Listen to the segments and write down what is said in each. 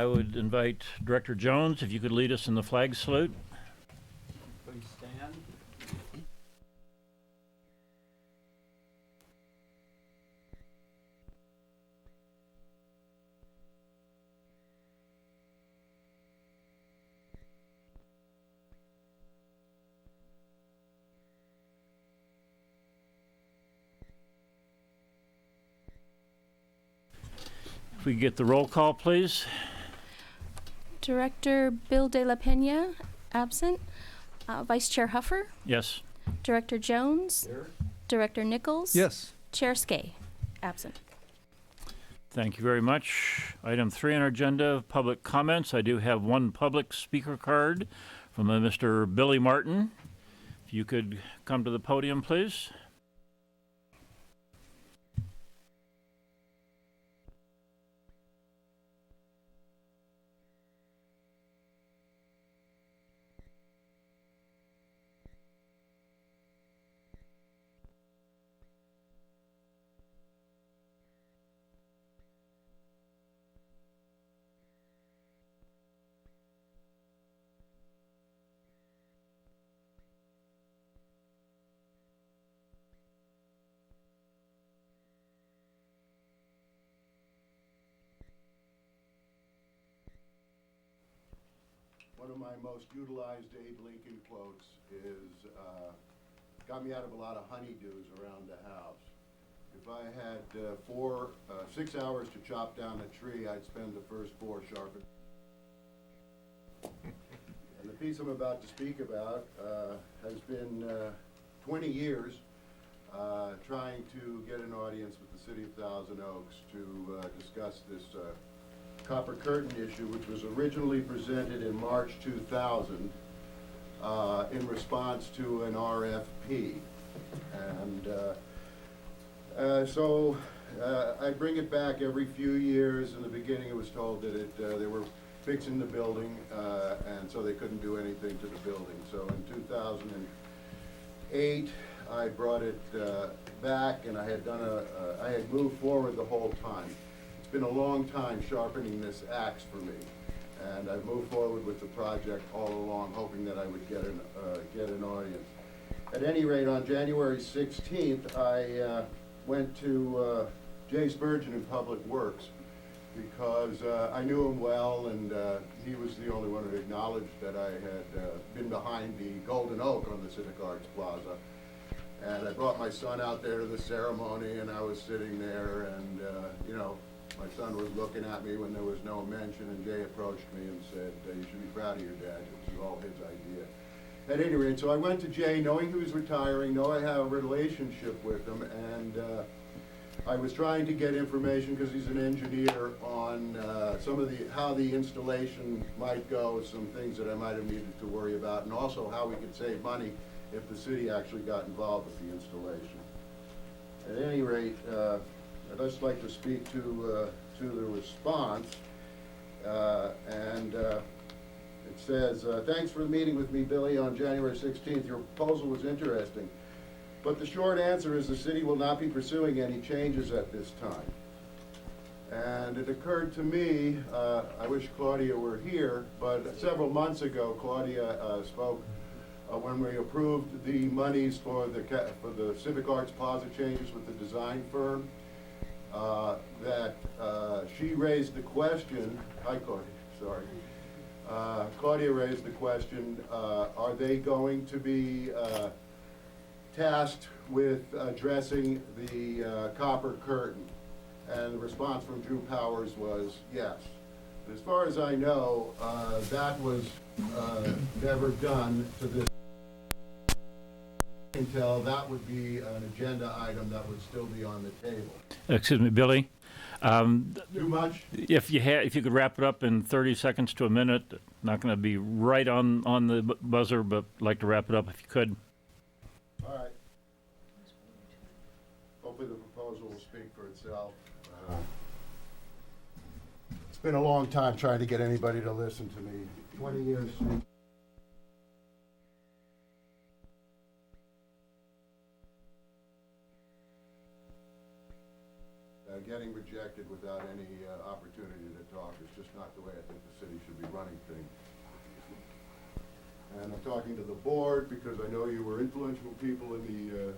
I would invite Director Jones, if you could lead us in the flag salute. Please stand. If we could get the roll call, please. Director Bill De La Pena, absent. Vice Chair Huffer. Yes. Director Jones. Here. Director Nichols. Yes. Chair Skay, absent. Thank you very much. Item 3 on our agenda, public comments. I do have one public speaker card from Mr. Billy Martin. If you could come to the podium, please. One of my most utilized Abe Lincoln quotes is, got me out of a lot of honeydews around the house. If I had 6 hours to chop down a tree, I'd spend the first 4 sharpening. And the piece I'm about to speak about has been 20 years trying to get an audience with the City of Thousand Oaks to discuss this copper curtain issue, which was originally presented in March 2000 in response to an RFP. And so I bring it back every few years. In the beginning it was told that they were fixing the building and so they couldn't do anything to the building. So in 2008 I brought it back, and I had moved forward the whole time. It's been a long time sharpening this axe for me, and I've moved forward with the project all along, hoping that I would get an audience. At any rate, on January 16th, I went to Jay Spurgeon in Public Works because I knew him well, and he was the only one who acknowledged that I had been behind the Golden Oak on the Civic Arts Plaza. And I brought my son out there to the ceremony, and I was sitting there, and you know, my son was looking at me when there was no mention, and Jay approached me and said, you should be proud of your dad. It was all his idea. At any rate, so I went to Jay, knowing he was retiring, knowing I have a relationship with him, and I was trying to get information, because he's an engineer, on some of how the installation might go, some things that I might have needed to worry about, and also how we could save money if the city actually got involved with the installation. At any rate, I'd just like to speak to the response, and it says, thanks for the meeting with me, Billy, on January 16th. Your proposal was interesting, but the short answer is the city will not be pursuing any changes at this time. And it occurred to me, I wish Claudia were here, but several months ago, Claudia spoke when we approved the monies for the Civic Arts Plaza changes with the design firm, that she raised the question, hi Claudia, sorry. Claudia raised the question, are they going to be tasked with addressing the copper curtain? And the response from Drew Powers was yes. As far as I know, that was never done to this until that would be an agenda item that would still be on the table. Excuse me, Billy. Too much? If you could wrap it up in 30 seconds to a minute. Not going to be right on the buzzer, but I'd like to wrap it up if you could. All right. Hopefully the proposal will speak for itself. It's been a long time trying to get anybody to listen to me. 20 years. getting rejected without any opportunity to talk is just not the way I think the city should be running things. And I'm talking to the board because I know you were influential people in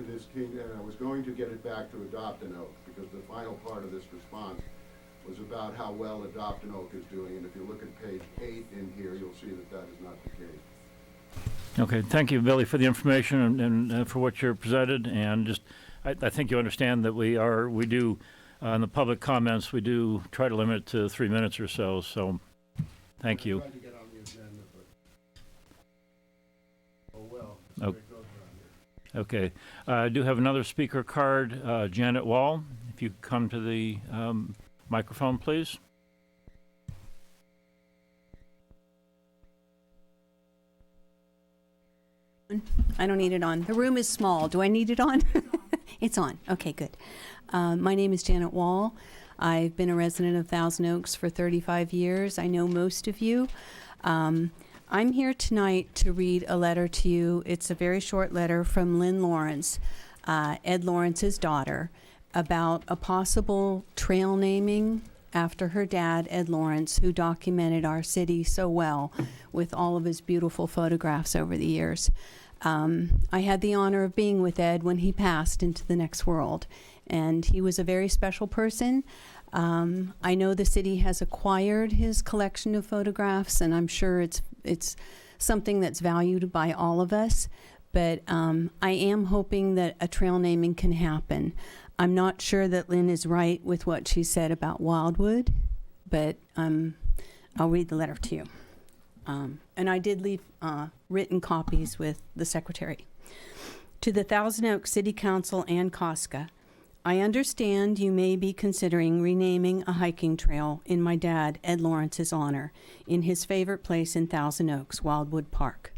this kingdom, and I was going to get it back to Adopt an Oak, because the final part of this response was about how well Adopt an Oak is doing, and if you look at page 8 in here, you'll see that that is not the case. Okay, thank you, Billy, for the information and for what you presented, and just, I think you understand that we do, in the public comments, we do try to limit it to 3 minutes or so, thank you. I tried to get on the agenda, but, oh well, Oh. that's the way it goes around here. Okay, I do have another speaker card, Janet Wall, if you come to the microphone, please. I don't need it on. The room is small. Do I need it on? It's on. Okay, good. My name is Janet Wall. I've been a resident of Thousand Oaks for 35 years. I know most of you. I'm here tonight to read a letter to you. It's a very short letter from Lynn Lawrence, Ed Lawrence's daughter, about a possible trail naming after her dad, Ed Lawrence, who documented our city so well with all of his beautiful photographs over the years. I had the honor of being with Ed when he passed into the next world, and he was a very special person. I know the city has acquired his collection of photographs, and I'm sure it's something that's valued by all of us, but I am hoping that a trail naming can happen. I'm not sure that Lynn is right with what she said about Wildwood, but I'll read the letter to you. And I did leave written copies with the secretary. To the Thousand Oaks City Council and COSCA, I understand you may be considering renaming a hiking trail in my dad, Ed Lawrence's honor, in his favorite place in Thousand Oaks, Wildwood Park.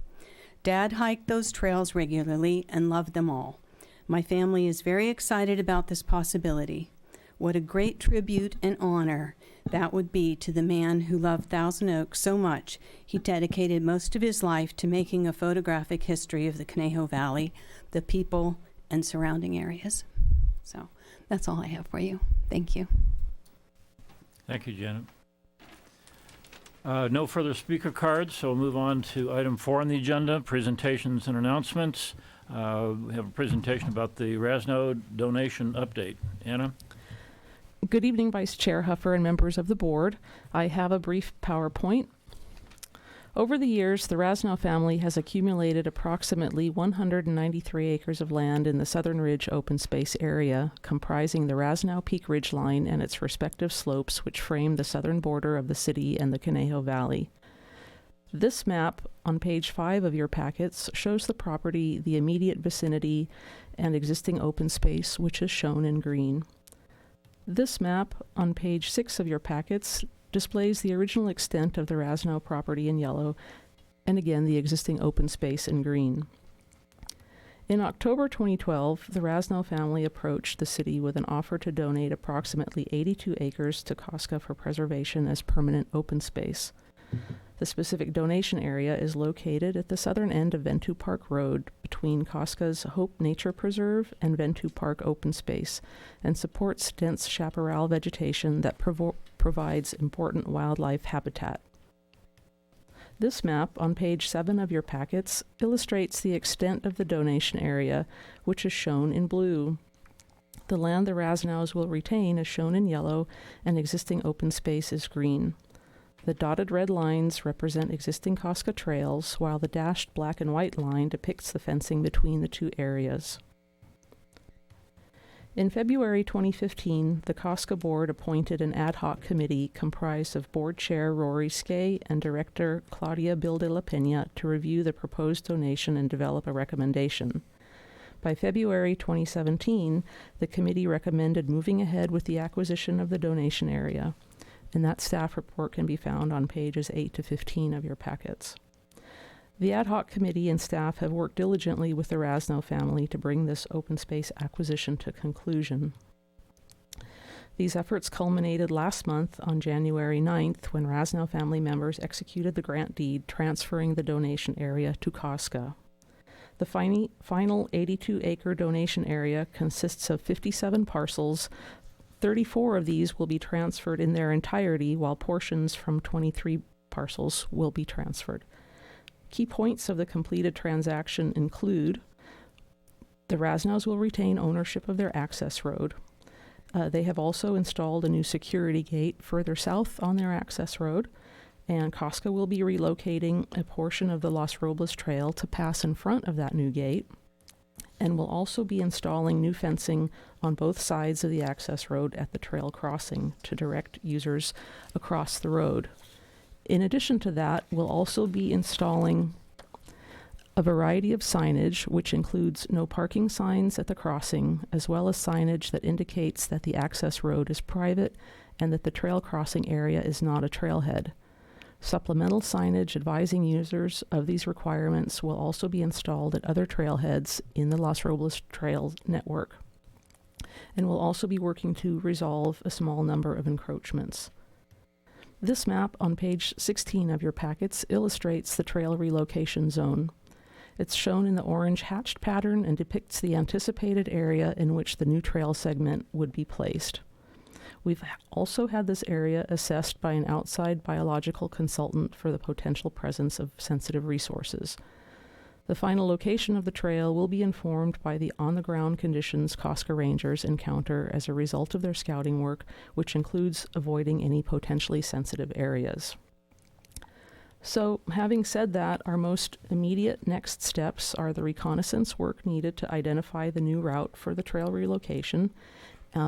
Dad hiked those trails regularly and loved them all. My family is very excited about this possibility. What a great tribute and honor that would be to the man who loved Thousand Oaks so much he dedicated most of his life to making a photographic history of the Conejo Valley, the people, and surrounding areas. So that's all I have for you. Thank you. Thank you, Janet. No further speaker cards, so we'll move on to item 4 on the agenda, presentations and announcements. We have a presentation about the RASNO donation update. Anna? Good evening, Vice Chair Huffer and members of the board. I have a brief PowerPoint. Over the years, the RASNO family has accumulated approximately 193 acres of land in the Southern Ridge open space area, comprising the RASNO Peak Ridgeline and its respective slopes, which frame the southern border of the city and the Conejo Valley. This map on page 5 of your packets shows the property, the immediate vicinity, and existing open space, which is shown in green. This map on page 6 of your packets displays the original extent of the RASNO property in yellow, and again the existing open space in green. In October 2012, the RASNO family approached the city with an offer to donate approximately 82 acres to COSCA for preservation as permanent open space. The specific donation area is located at the southern end of Ventu Park Road between COSCA's Hope Nature Preserve and Ventu Park Open Space, and supports dense chaparral vegetation that provides important wildlife habitat. This map on page 7 of your packets illustrates the extent of the donation area, which is shown in blue. The land the RASNOs will retain is shown in yellow, and existing open space is green. The dotted red lines represent existing COSCA trails, while the dashed black and white line depicts the fencing between the two areas. In February 2015, the COSCA board appointed an ad hoc committee comprised of board chair Rory Skay and director Claudia Bilde La Pena to review the proposed donation and develop a recommendation. By February 2017, the committee recommended moving ahead with the acquisition of the donation area, and that staff report can be found on pages 8 to 15 of your packets. The ad hoc committee and staff have worked diligently with the RASNO family to bring this open space acquisition to conclusion. These efforts culminated last month on January 9th when RASNO family members executed the grant deed transferring the donation area to COSCA. The final 82-acre donation area consists of 57 parcels, 34 of these will be transferred in their entirety, while portions from 23 parcels will be transferred. Key points of the completed transaction include the Rasnows will retain ownership of their access road. They have also installed a new security gate further south on their access road, and COSCA will be relocating a portion of the Los Robles Trail to pass in front of that new gate, and will also be installing new fencing on both sides of the access road at the trail crossing to direct users across the road. In addition to that, we'll also be installing a variety of signage, which includes no parking signs at the crossing, as well as signage that indicates that the access road is private and that the trail crossing area is not a trailhead. Supplemental signage advising users of these requirements will also be installed at other trailheads in the Los Robles Trail network, and will also be working to resolve a small number of encroachments. This map on page 16 of your packets illustrates the trail relocation zone. It's shown in the orange hatched pattern and depicts the anticipated area in which the new trail segment would be placed. We've also had this area assessed by an outside biological consultant for the potential presence of sensitive resources. The final location of the trail will be informed by the on-the-ground conditions COSCA rangers encounter as a result of their scouting work, which includes avoiding any potentially sensitive areas. So, having said that, our most immediate next steps are the reconnaissance work needed to identify the new route for the trail relocation.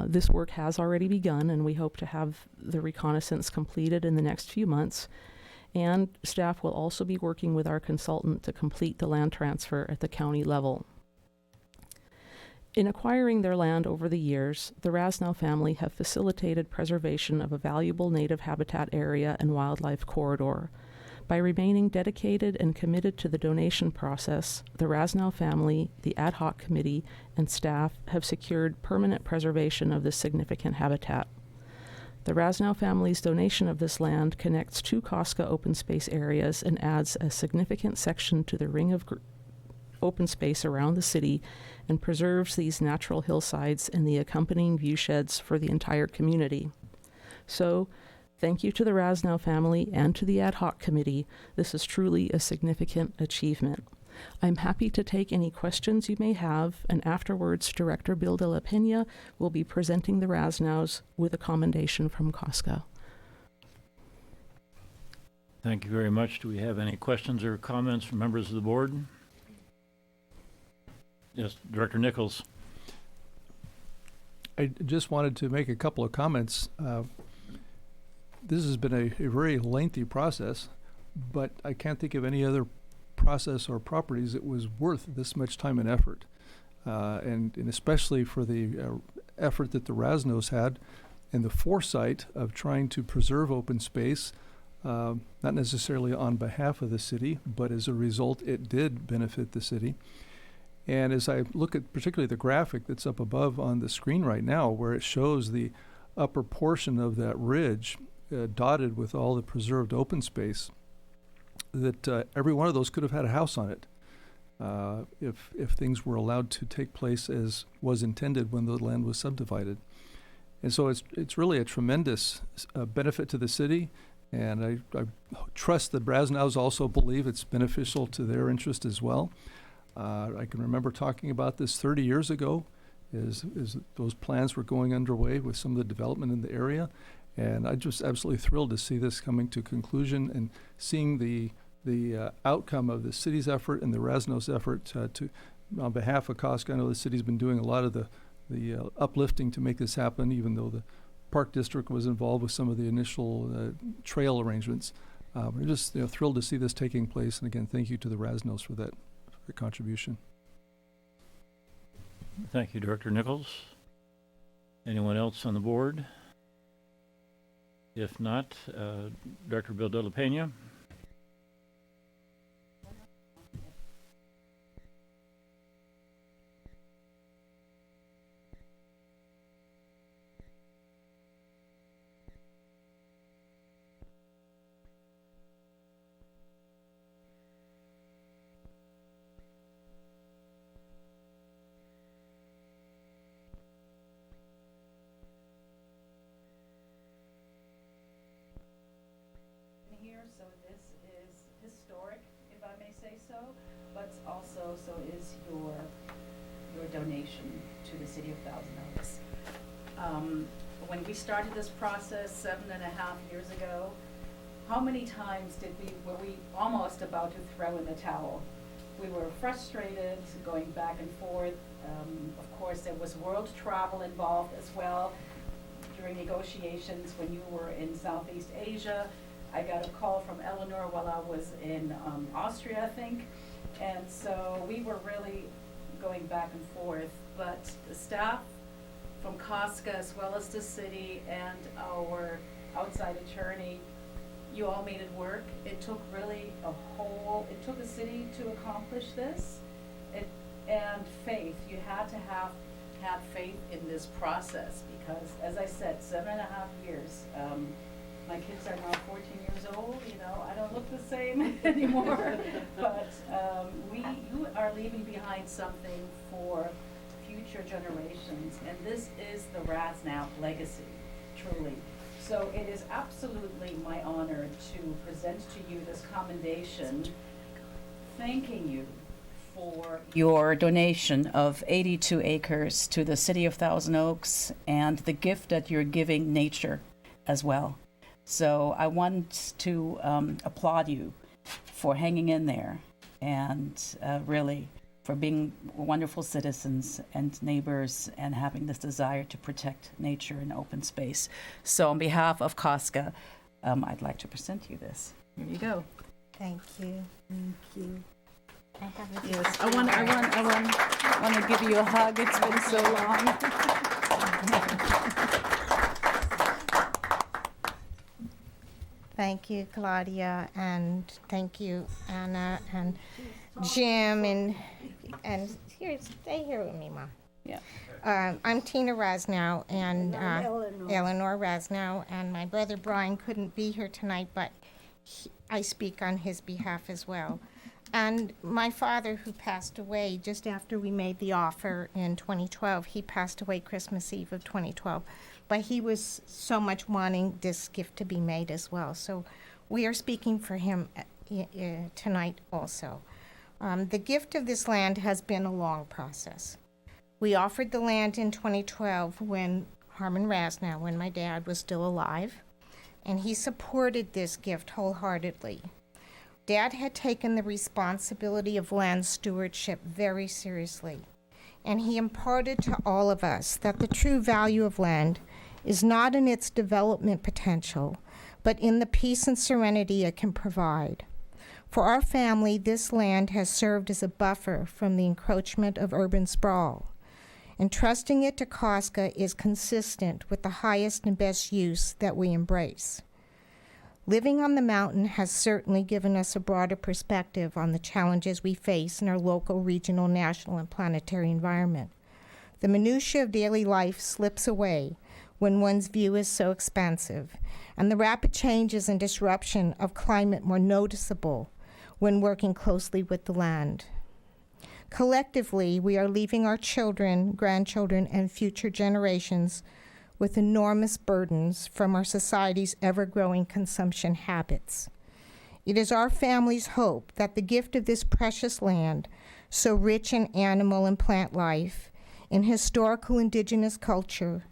This work has already begun, and we hope to have the reconnaissance completed in the next few months. And staff will also be working with our consultant to complete the land transfer at the county level. In acquiring their land over the years, the Rasnow family have facilitated preservation of a valuable native habitat area and wildlife corridor. By remaining dedicated and committed to the donation process, the Rasnow family, the ad hoc committee, and staff have secured permanent preservation of this significant habitat. The Rasnow family's donation of this land connects two COSCA open space areas and adds a significant section to the ring of open space around the city and preserves these natural hillsides and the accompanying view sheds for the entire community. So, thank you to the Rasnow family and to the ad hoc committee. This is truly a significant achievement. I'm happy to take any questions you may have, and afterwards, Director Bill de la Pena will be presenting the Rasnows with a commendation from COSCA. Thank you very much. Do we have any questions or comments from members of the board? Yes, Director Nichols. I just wanted to make a couple of comments. This has been a very lengthy process, but I can't think of any other process or properties that was worth this much time and effort, and especially for the effort that the Rasnows had and the foresight of trying to preserve open space, not necessarily on behalf of the city, but as a result it did benefit the city. And as I look at particularly the graphic that's up above on the screen right now, where it shows the upper portion of that ridge dotted with all the preserved open space, that every one of those could have had a house on it if things were allowed to take place as was intended when the land was subdivided. And so it's really a tremendous benefit to the city, and I trust the Rasnows also believe it's beneficial to their interest as well. I can remember talking about this 30 years ago as those plans were going underway with some of the development in the area. And I'm just absolutely thrilled to see this coming to conclusion and seeing the outcome of the city's effort and the Rasnows' effort to on behalf of COSCA. I know the city's been doing a lot of the uplifting to make this happen, even though the Park District was involved with some of the initial trail arrangements. We're just thrilled to see this taking place. And again, thank you to the Rasnows for that contribution. Thank you, Director Nichols. Anyone else on the board? If not, Director Bill de la Pena. say so, but also so is your donation to the city of Thousand Oaks. When we started this process 7.5 years ago, how many times were we almost about to throw in the towel? We were frustrated, going back and forth. Of course, there was world travel involved as well. During negotiations when you were in Southeast Asia, I got a call from Eleanor while I was in Austria, I think. And so we were really going back and forth. But the staff from COSCA, as well as the city and our outside attorney, you all made it work. It took really it took a city to accomplish this. And faith, you had to have faith in this process because, as I said, 7.5 years. My kids are now 14 years old, I don't look the same anymore. But you are leaving behind something for future generations, and this is the Rasnap legacy, truly. So it is absolutely my honor to present to you this commendation, thanking you for your donation of 82 acres to the city of Thousand Oaks and the gift that you're giving nature as well. So I want to applaud you for hanging in there and really for being wonderful citizens and neighbors and having this desire to protect nature and open space. So on behalf of COSCA, I'd like to present you this. Here you go. Thank you. Thank you. I have a Yes, I want to give you a hug. It's been so long. Thank you, Claudia, and thank you, Anna, and Jim, and here, stay here with me, Mom. Yeah. I'm Tina Rasnow, and Eleanor Rasnow, and my brother Brian couldn't be here tonight, but I speak on his behalf as well. And my father, who passed away just after we made the offer in 2012, he passed away Christmas Eve of 2012. But he was so much wanting this gift to be made as well. So we are speaking for him tonight also. The gift of this land has been a long process. We offered the land in 2012 when Harmon Rasnow, when my dad was still alive, and he supported this gift wholeheartedly. Dad had taken the responsibility of land stewardship very seriously, and he imparted to all of us that the true value of land is not in its development potential, but in the peace and serenity it can provide. For our family, this land has served as a buffer from the encroachment of urban sprawl. Entrusting it to COSCA is consistent with the highest and best use that we embrace. Living on the mountain has certainly given us a broader perspective on the challenges we face in our local, regional, national, and planetary environment. The minutiae of daily life slips away when one's view is so expansive, and the rapid changes and disruption of climate more noticeable when working closely with the land. Collectively, we are leaving our children, grandchildren, and future generations with enormous burdens from our society's ever-growing consumption habits. It is our family's hope that the gift of this precious land, so rich in animal and plant life, in historical indigenous culture,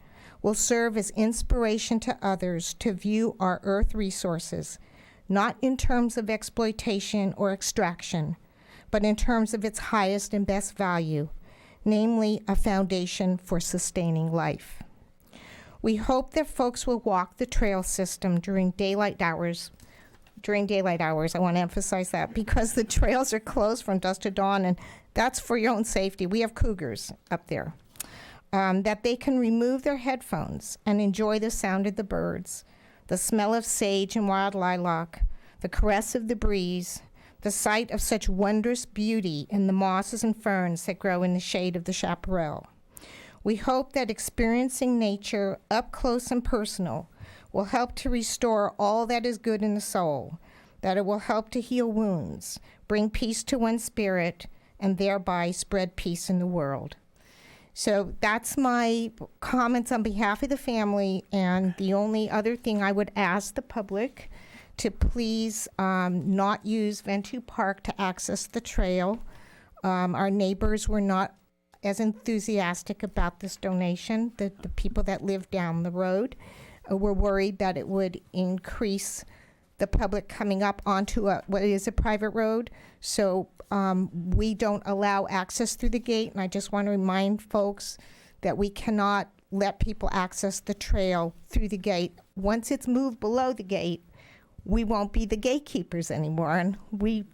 will serve as inspiration to others to view our earth resources, not in terms of exploitation or extraction, but in terms of its highest and best value, namely a foundation for sustaining life. We hope that folks will walk the trail system during daylight hours. I want to emphasize that, because the trails are closed from dusk to dawn, and that's for your own safety. We have cougars up there. That they can remove their headphones and enjoy the sound of the birds, the smell of sage and wild lilac, the caress of the breeze, the sight of such wondrous beauty in the mosses and ferns that grow in the shade of the chaparral. We hope that experiencing nature up close and personal will help to restore all that is good in the soul, that it will help to heal wounds, bring peace to one's spirit, and thereby spread peace in the world. So that's my comments on behalf of the family, and the only other thing I would ask the public to please not use Ventu Park to access the trail. Our neighbors were not as enthusiastic about this donation. The people that live down the road were worried that it would increase the public coming up onto what is a private road. So we don't allow access through the gate, and I just want to remind folks that we cannot let people access the trail through the gate. Once it's moved below the gate, we won't be the gatekeepers anymore, and we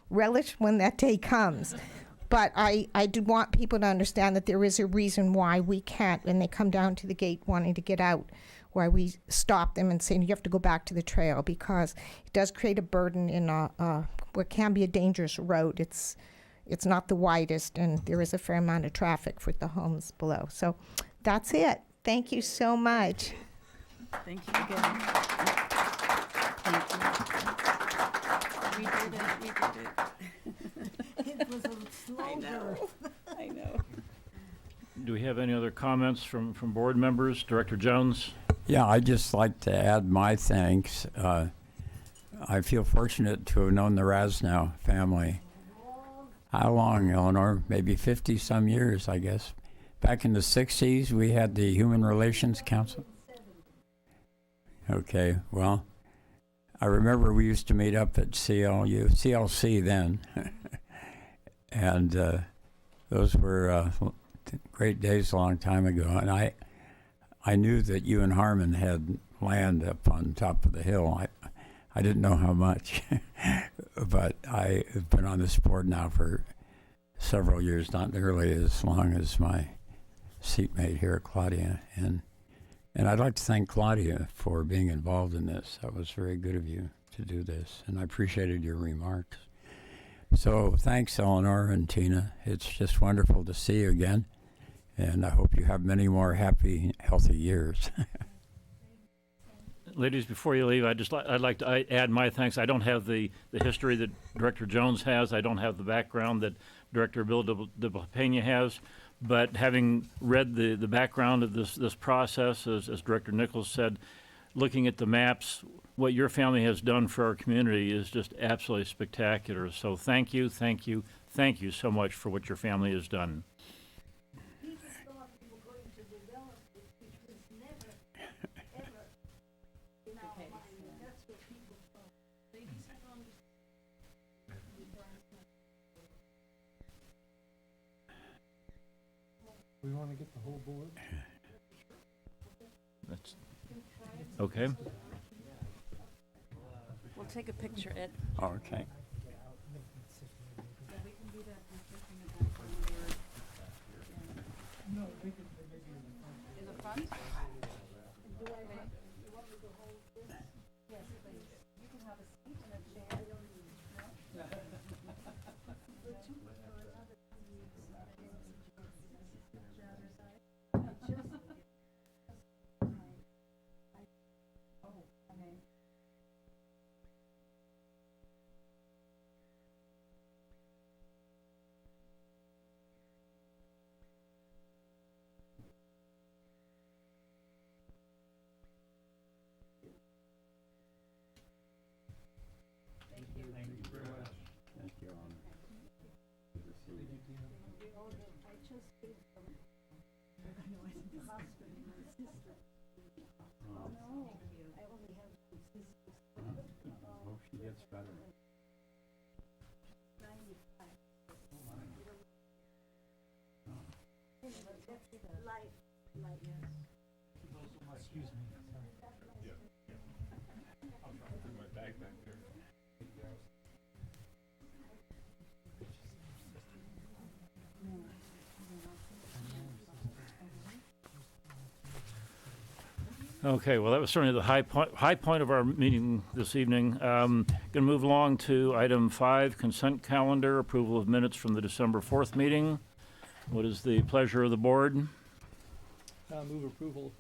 relish when that day comes. But I do want people to understand that there is a reason why we can't, when they come down to the gate wanting to get out, why we stop them and say, you have to go back to the trail, because it does create a burden in what can be a dangerous road. It's not the widest, and there is a fair amount of traffic for the homes below. So that's it. Thank you so much. Thank you again. Thank you. We did it. It was a slow burn. I know. Do we have any other comments from board members? Director Jones? Yeah, I'd just like to add my thanks. I feel fortunate to have known the Rasnow family. How long, Eleanor? Maybe 50-some years, I guess. Back in the 60s, we had the Human Relations Council. Okay, well, I remember we used to meet up at CLC then. And those were great days a long time ago. And I knew that you and Harmon had land up on top of the hill. I didn't know how much, but I have been on this board now for several years, not nearly as long as my seatmate here, Claudia. And I'd like to thank Claudia for being involved in this. That was very good of you to do this, and I appreciated your remarks. So thanks, Eleanor and Tina. It's just wonderful to see you again, and I hope you have many more happy, healthy years. Ladies, before you leave, I'd like to add my thanks. I don't have the history that Director Jones has. I don't have the background that Director Bill de Pena has. But having read the background of this process, as Director Nichols said, looking at the maps, what your family has done for our community is just absolutely spectacular. So thank you, thank you, thank you so much for what your family has done. We want to get the whole board? That's okay. We'll take a picture, Ed. Okay. In the front? She gets better. Excuse me. I'll put my bag back there. Okay, well, that was certainly the high point of our meeting this evening. Going to move along to item 5, consent calendar, approval of minutes from the December 4th meeting. What is the pleasure of the board? Move approval.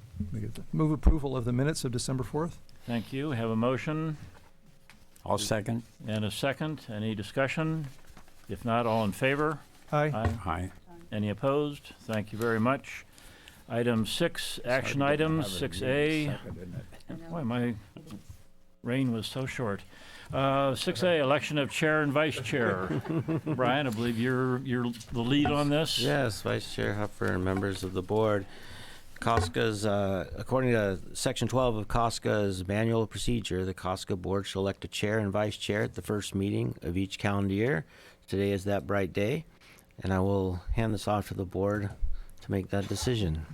Move approval of the minutes of December 4th. Thank you. Have a motion I'll second. and a second. Any discussion? If not, all in favor? Aye. Aye. Any opposed? Thank you very much. Item 6, action items, 6A. Why am I Rain was so short. 6A, election of chair and vice chair. Brian, I believe you're the lead on this. Yes, Vice Chair Huffer and members of the board. COSCA's, according to Section 12 of COSCA's manual procedure, the COSCA board shall elect a chair and vice chair at the first meeting of each calendar year. Today is that bright day, and I will hand this off to the board to make that decision.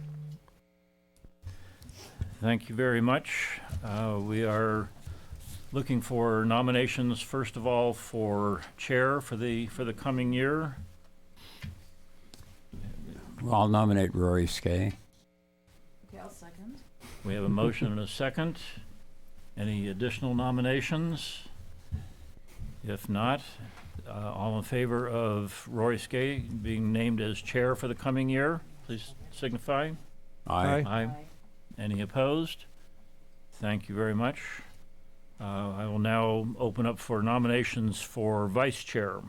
Thank you very much. We are looking for nominations, first of all, for chair for the coming year. Well, I'll nominate Rory Skay. Okay, I'll second. We have a motion and a second. Any additional nominations? If not, all in favor of Rory Skay being named as chair for the coming year, please signify. Aye. Aye. Any opposed? Thank you very much. I will now open up for nominations for vice chair.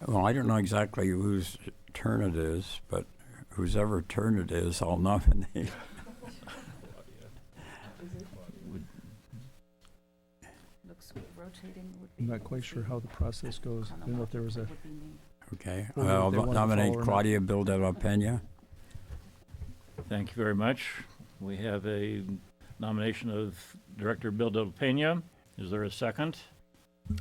Well, I don't know exactly whose turn it is, but whose ever turn it is, I'll nominate. Looks rotating would be. I'm not quite sure how the process goes. I don't know if there was a, Okay. Well, I'll they wanna nominate follow or not. Claudia Bill de la Pena. Thank you very much. We have a nomination of Director Bill de la Pena. Is there a second?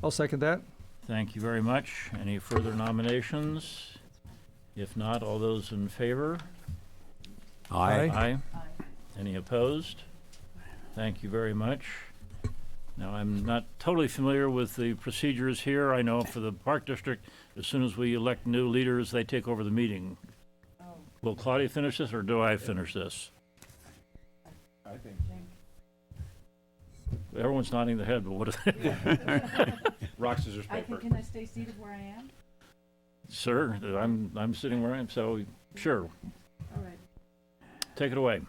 I'll second that. Thank you very much. Any further nominations? If not, all those in favor? Aye. Aye. Any opposed? Thank you very much. Now, I'm not totally familiar with the procedures here. I know for the Park District, as soon as we elect new leaders, they take over the meeting. Oh, Will Claudia finish this, or do I finish this? I think. Everyone's nodding their head, but what is Rock, scissors, I paper. can I stay seated where I am? Sir, I'm sitting where I am, so sure, All right. take it away.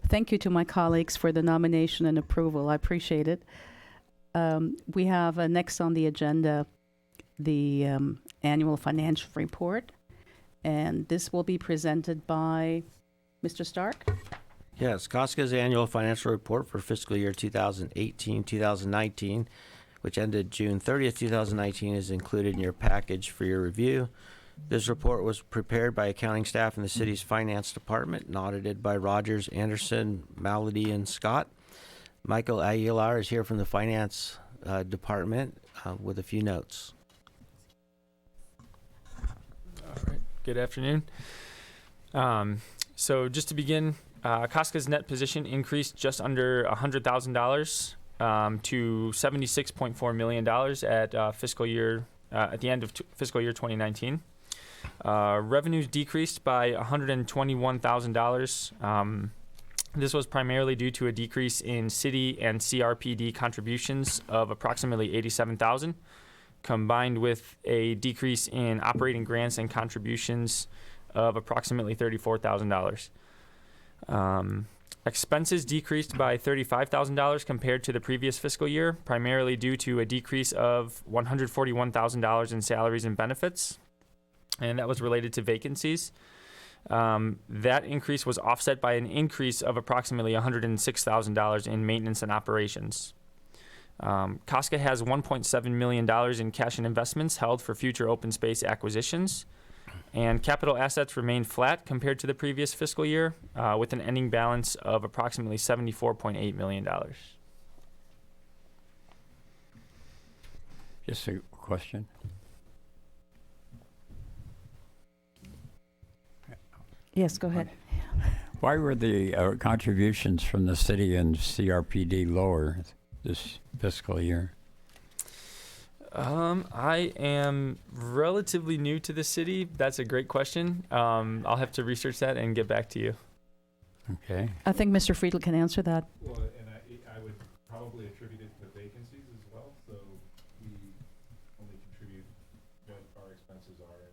Thank you to my colleagues for the nomination and approval. I appreciate it. We have next on the agenda the annual financial report, and this will be presented by Mr. Stark. Yes, COSCA's annual financial report for fiscal year 2018-2019, which ended June 30th, 2019, is included in your package for your review. This report was prepared by accounting staff in the city's finance department and audited by Rogers, Anderson, Malady, and Scott. Michael Aguilar is here from the finance department with a few notes. All right. Good afternoon. So just to begin, COSCA's net position increased just under $100,000 to $76.4 million at at the end of fiscal year 2019. Revenues decreased by $121,000. This was primarily due to a decrease in city and CRPD contributions of approximately $87,000, combined with a decrease in operating grants and contributions of approximately $34,000. Expenses decreased by $35,000 compared to the previous fiscal year, primarily due to a decrease of $141,000 in salaries and benefits, and that was related to vacancies. That increase was offset by an increase of approximately $106,000 in maintenance and operations. COSCA has $1.7 million in cash and investments held for future open space acquisitions, and capital assets remained flat compared to the previous fiscal year, with an ending balance of approximately $74.8 million. Just a question. Yes, go ahead. Why were the contributions from the city and CRPD lower this fiscal year? I am relatively new to the city. That's a great question. I'll have to research that and get back to you. Okay. I think Mr. Friedel can answer that. Well, and I would probably attribute it to vacancies as well. So we only contribute what our expenses are, and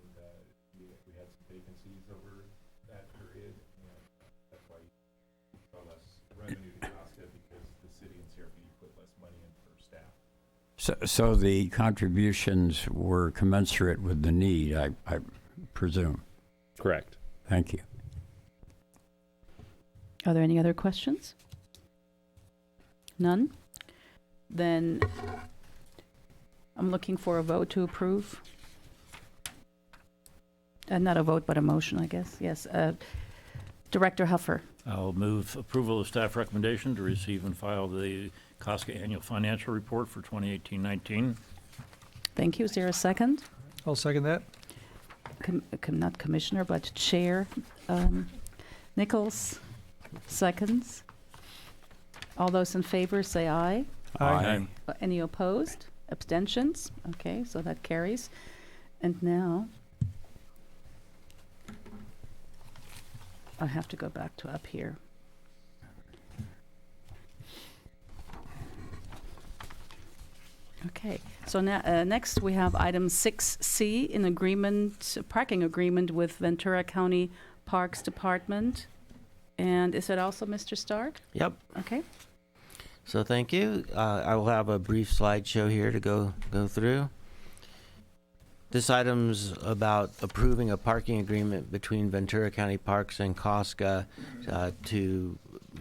we had some vacancies over that period, and that's why you saw less revenue to COSCA, because the city and CRPD put less money in for staff. So the contributions were commensurate with the need, I presume. Correct. Thank you. Are there any other questions? None? Then I'm looking for a vote to approve. Not a vote, but a motion, I guess. Yes. Director Huffer. I'll move approval of staff recommendation to receive and file the COSCA annual financial report for 2018-19. Thank you. Is there a second? I'll second that. Not Commissioner, but Chair Nichols seconds. All those in favor say aye. Aye. Any opposed? Abstentions? Okay, so that carries. And now I have to go back to up here. Okay, so now next we have item 6C, an agreement, parking agreement with Ventura County Parks Department. And is it also Mr. Stark? Yep. Okay. So thank you. I will have a brief slideshow here to go through. This item's about approving a parking agreement between Ventura County Parks and COSCA to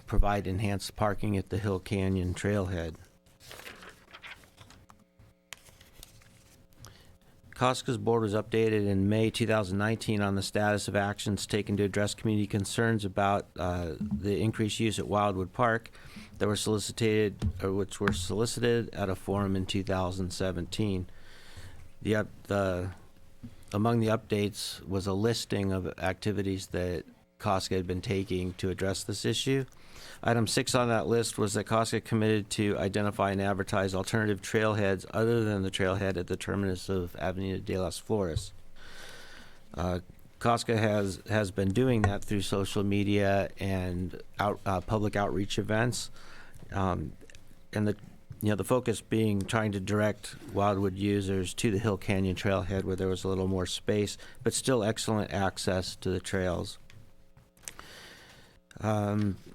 provide enhanced parking at the Hill Canyon Trailhead. COSCA's board was updated in May 2019 on the status of actions taken to address community concerns about the increased use at Wildwood Park that were which were solicited at a forum in 2017. Among the updates was a listing of activities that COSCA had been taking to address this issue. Item 6 on that list was that COSCA committed to identify and advertise alternative trailheads other than the trailhead at the terminus of Avenida de las Flores. COSCA has been doing that through social media and public outreach events, and the focus being trying to direct Wildwood users to the Hill Canyon Trailhead where there was a little more space, but still excellent access to the trails.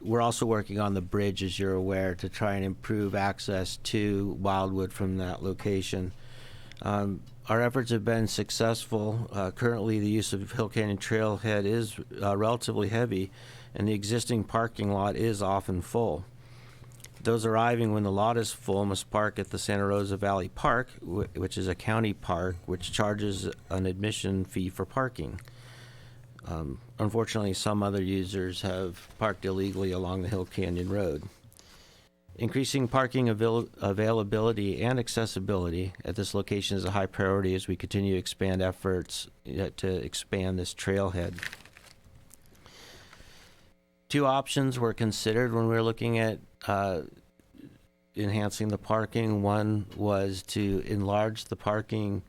We're also working on the bridge, as you're aware, to try and improve access to Wildwood from that location. Our efforts have been successful. Currently, the use of Hill Canyon Trailhead is relatively heavy, and the existing parking lot is often full. Those arriving when the lot is full must park at the Santa Rosa Valley Park, which is a county park, which charges an admission fee for parking. Unfortunately, some other users have parked illegally along the Hill Canyon Road. Increasing parking availability and accessibility at this location is a high priority as we continue to expand efforts to expand this trailhead. Two options were considered when we were looking at enhancing the parking. One was to enlarge the parking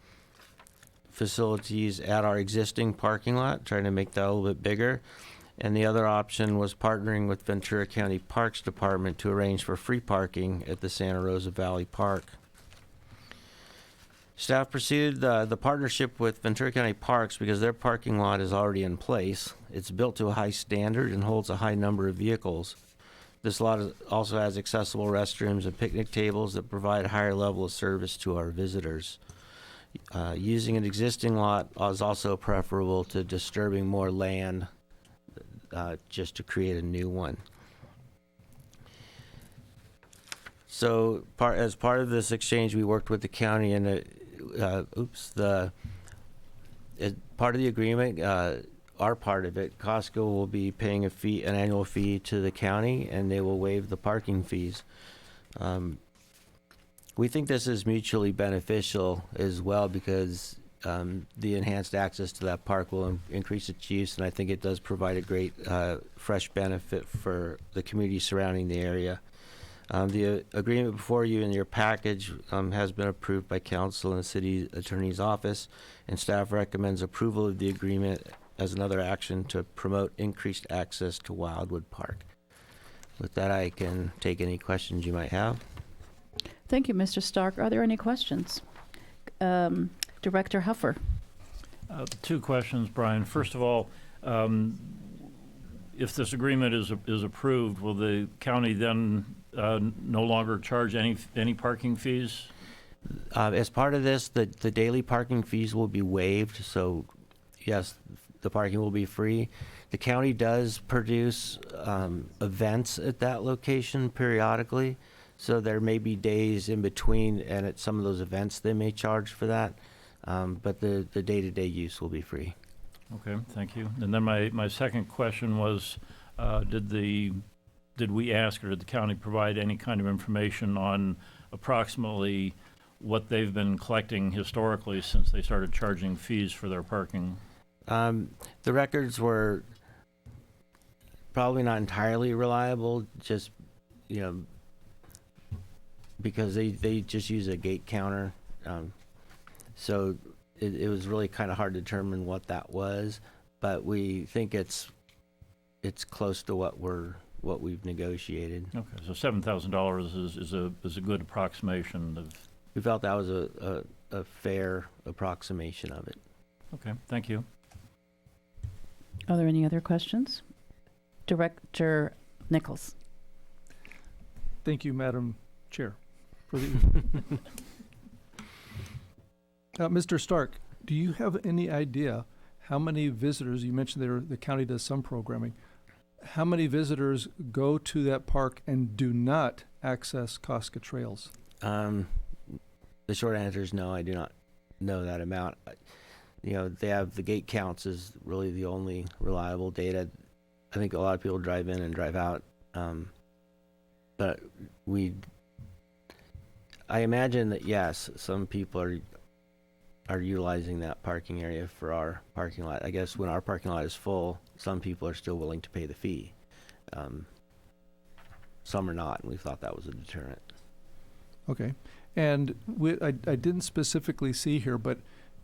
facilities at our existing parking lot, trying to make that a little bit bigger. And the other option was partnering with Ventura County Parks Department to arrange for free parking at the Santa Rosa Valley Park. Staff pursued the partnership with Ventura County Parks because their parking lot is already in place. It's built to a high standard and holds a high number of vehicles. This lot also has accessible restrooms and picnic tables that provide a higher level of service to our visitors. Using an existing lot is also preferable to disturbing more land just to create a new one. So as part of this exchange, we worked with the county and part of the agreement, our part of it, COSCA will be paying an annual fee to the county, and they will waive the parking fees. We think this is mutually beneficial as well because the enhanced access to that park will increase its use, and I think it does provide a great fresh benefit for the community surrounding the area. The agreement before you in your package has been approved by council and the city attorney's office, and staff recommends approval of the agreement as another action to promote increased access to Wildwood Park. With that, I can take any questions you might have. Thank you, Mr. Stark. Are there any questions? Director Huffer. Two questions, Brian. First of all, if this agreement is approved, will the county then no longer charge any parking fees? As part of this, the daily parking fees will be waived. So, yes, the parking will be free. The county does produce events at that location periodically, so there may be days in between, and at some of those events they may charge for that, but the day-to-day use will be free. Okay, thank you. And then my second question was, did we ask or did the county provide any kind of information on approximately what they've been collecting historically since they started charging fees for their parking? The records were probably not entirely reliable, just, because they just use a gate counter. So it was really kind of hard to determine what that was, but we think it's close to what we've negotiated. Okay, so $7,000 is a good approximation of. We felt that was a fair approximation of it. Okay, thank you. Are there any other questions? Director Nichols. Thank you, Madam Chair. For the Mr. Stark, do you have any idea how many visitors, you mentioned the county does some programming, how many visitors go to that park and do not access COSCA trails? The short answer is no, I do not know that amount. They have the gate counts is really the only reliable data. I think a lot of people drive in and drive out, but I imagine that yes, some people are utilizing that parking area for our parking lot. I guess when our parking lot is full, some people are still willing to pay the fee. Some are not, and we thought that was a deterrent. Okay. And I didn't specifically see here, but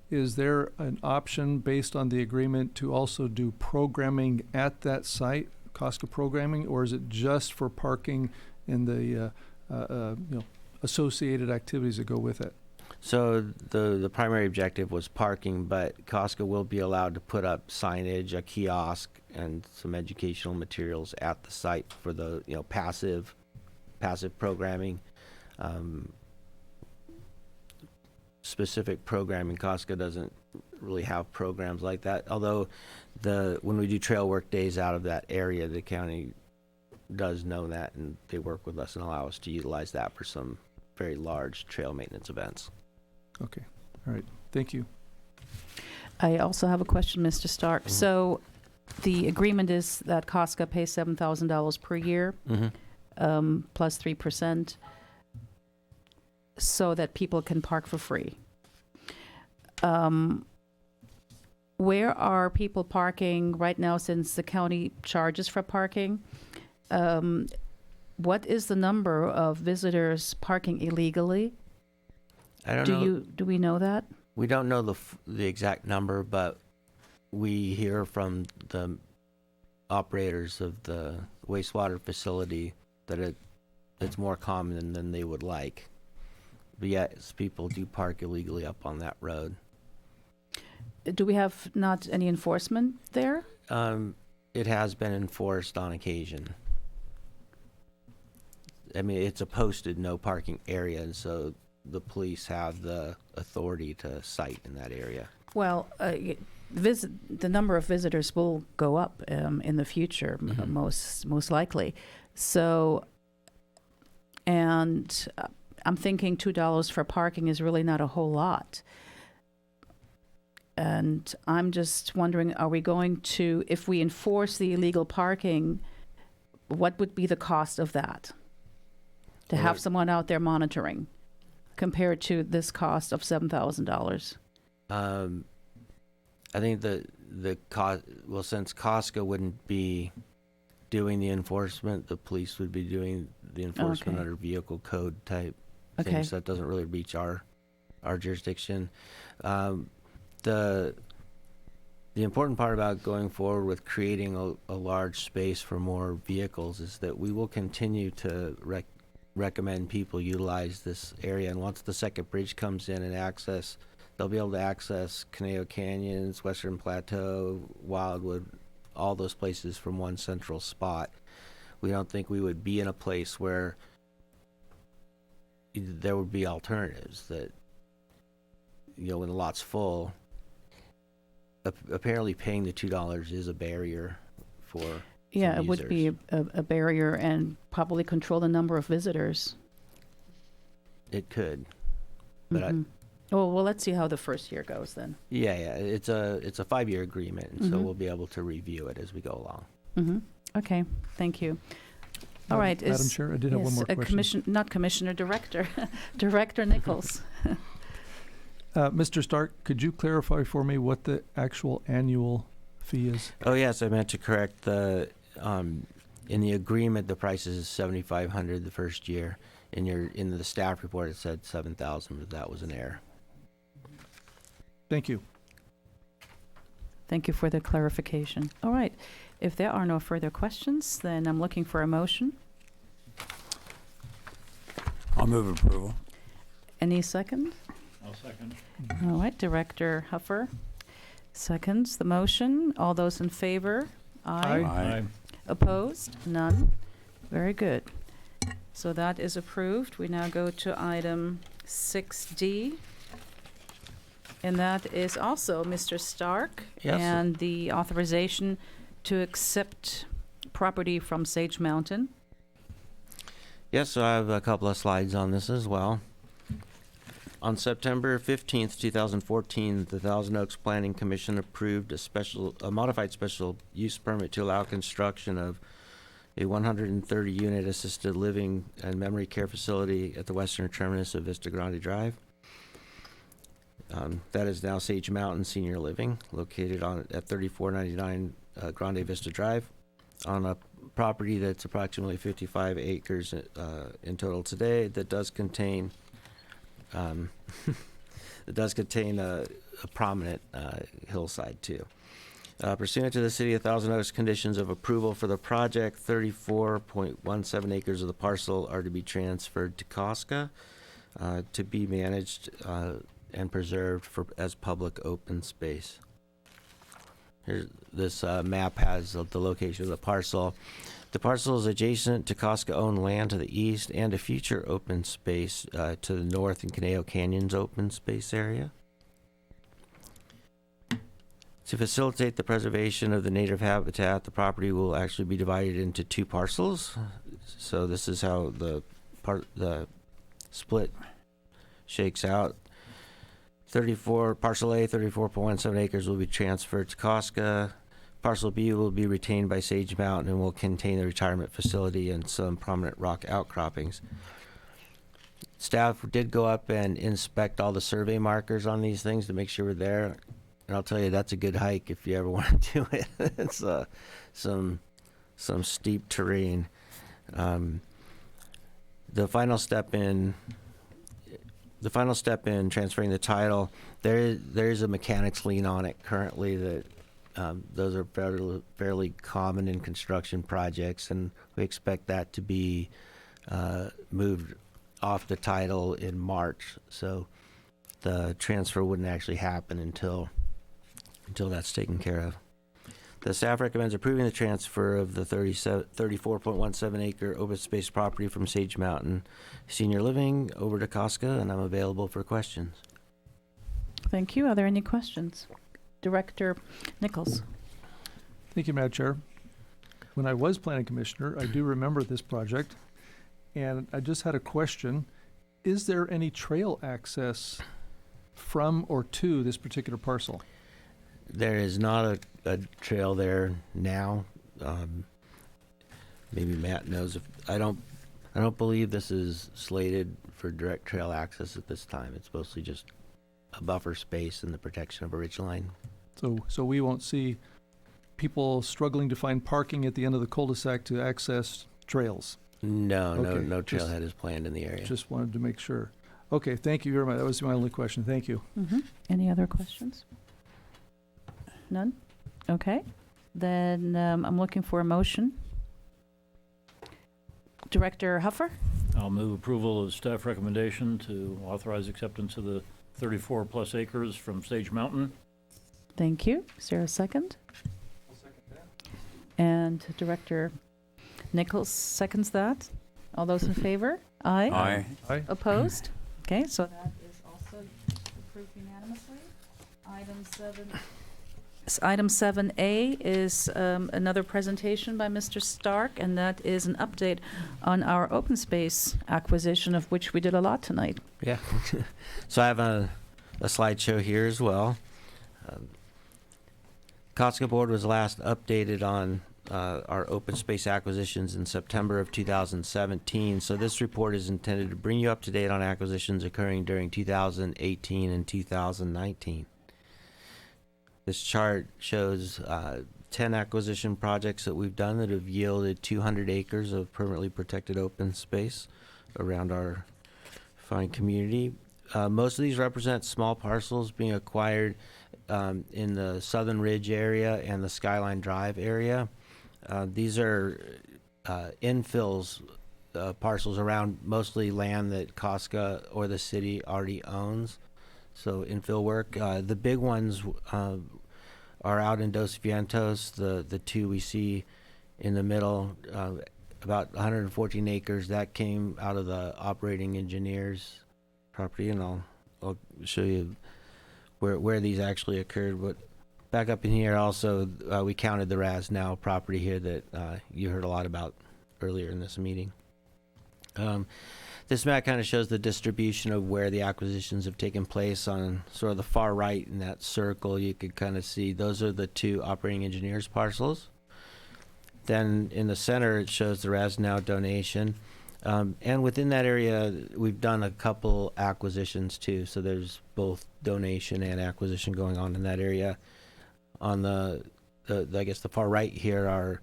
is there an option based on the agreement to also do programming at that site, COSCA programming, or is it just for parking and the associated activities that go with it? So the primary objective was parking, but COSCA will be allowed to put up signage, a kiosk, and some educational materials at the site for the passive programming. Specific programming, COSCA doesn't really have programs like that. Although when we do trail work days out of that area, the county does know that, and they work with us and allow us to utilize that for some very large trail maintenance events. Okay. All right. Thank you. I also have a question, Mr. Stark. Mm-hmm. So the agreement is that COSCA pays $7,000 per year, plus 3%, so that people can park for free. Where are people parking right now since the county charges for parking? What is the number of visitors parking illegally? I don't know. Do we know that? We don't know the exact number, but we hear from the operators of the wastewater facility that it's more common than they would like. But yes, people do park illegally up on that road. Do we have not any enforcement there? It has been enforced on occasion. I mean, it's a posted no parking area, and so the police have the authority to cite in that area. Well, the number of visitors will go up in the future, most likely. So, and I'm thinking $2 for parking is really not a whole lot. And I'm just wondering, are we going to, if we enforce the illegal parking, what would be the cost of that? To have someone out there monitoring compared to this cost of $7,000? I think the cost, well, since COSCA wouldn't be doing the enforcement, the police would be doing the enforcement under vehicle code type things. That doesn't really reach our jurisdiction. The important part about going forward with creating a large space for more vehicles is that we will continue to recommend people utilize this area, and once the second bridge comes in and access, they'll be able to access Conejo Canyons, Western Plateau, Wildwood, all those places from one central spot. We don't think we would be in a place where there would be alternatives that, when the lot's full, apparently paying the $2 is a barrier for Yeah, some it would be users. a barrier and probably control the number of visitors. It could, but Mhm. Well, let's see how the first year goes then. yeah, it's a 5-year agreement, and so Mhm. we'll be able to review it as we go along. Mm-hmm. Okay, thank you. All right. Madam Chair, I did have one more question. Not Commissioner, Director. Director Nichols. Mr. Stark, could you clarify for me what the actual annual fee is? Oh yes, I meant to correct the in the agreement the price is $7,500 the first year. In the staff report it said $7,000, but that was an error. Thank you. Thank you for the clarification. All right. If there are no further questions, then I'm looking for a motion. I'll move approval. Any second? I'll second. All right, Director Huffer seconds the motion. All those in favor? Aye. Aye. Opposed? None. Very good. So that is approved. We now go to item 6D. And that is also Mr. Stark. Yes. And the authorization to accept property from Sage Mountain. Yes, so I have a couple of slides on this as well. On September 15th, 2014, the Thousand Oaks Planning Commission approved a modified special use permit to allow construction of a 130-unit assisted living and memory care facility at the western terminus of Vista Grande Drive. That is now Sage Mountain Senior Living, located at 3499 Grande Vista Drive, on a property that's approximately 55 acres in total today. That does contain a prominent hillside too. Pursuant to the City of Thousand Oaks conditions of approval for the project, 34.17 acres of the parcel are to be transferred to COSCA to be managed and preserved as public open space. This map has the location of the parcel. The parcel is adjacent to COSCA-owned land to the east and a future open space to the north in Conejo Canyon's open space area. To facilitate the preservation of the native habitat, the property will actually be divided into 2 parcels. So this is how the split shakes out. Parcel A, 34.17 acres will be transferred to COSCA. Parcel B will be retained by Sage Mountain and will contain a retirement facility and some prominent rock outcroppings. Staff did go up and inspect all the survey markers on these things to make sure we're there. And I'll tell you, that's a good hike if you ever want to do it. It's some steep terrain. The final step in transferring the title, there is a mechanics lien on it currently. That those are fairly common in construction projects, and we expect that to be moved off the title in March. So the transfer wouldn't actually happen until that's taken care of. The staff recommends approving the transfer of the 34.17 acre open space property from Sage Mountain Senior Living over to COSCA, and I'm available for questions. Thank you. Are there any questions? Director Nichols. Thank you, Madam Chair. When I was planning commissioner, I do remember this project, and I just had a question. Is there any trail access from or to this particular parcel? There is not a trail there now. Maybe Matt knows. I don't believe this is slated for direct trail access at this time. It's mostly just a buffer space and the protection of a ridgeline. So we won't see people struggling to find parking at the end of the cul-de-sac to access trails? No, Okay, no trailhead is planned in the area. Just wanted to make sure. Okay, thank you very much. That was my only question. Thank you. Mm-hmm. Any other questions? None? Okay. Then I'm looking for a motion. Director Huffer? I'll move approval of staff recommendation to authorize acceptance of the 34 plus acres from Sage Mountain. Thank you. Is there a second? I'll second that. And Director Nichols seconds that. All those in favor? Aye. Aye. Aye. Opposed? Okay, so that is also approved unanimously. Item Item 7A is another presentation by Mr. Stark, and that is an update on our open space acquisition, of which we did a lot tonight. Yeah. So I have a slideshow here as well. COSCA board was last updated on our open space acquisitions in September of 2017. So this report is intended to bring you up to date on acquisitions occurring during 2018 and 2019. This chart shows 10 acquisition projects that we've done that have yielded 200 acres of permanently protected open space around our fine community. Most of these represent small parcels being acquired in the Southern Ridge area and the Skyline Drive area. These are infills, parcels around mostly land that COSCA or the city already owns. So infill work. The big ones are out in Dos Vientos. The two we see in the middle, about 114 acres. That came out of the operating engineer's property, and I'll show you where these actually occurred. But back up in here also, we counted the Rasnow property here that you heard a lot about earlier in this meeting. This map kind of shows the distribution of where the acquisitions have taken place. On sort of the far right in that circle, you could kind of see those are the two operating engineers parcels. Then in the center, it shows the Rasnow donation. And within that area, we've done a couple acquisitions too. So there's both donation and acquisition going on in that area. On the I guess the far right here are,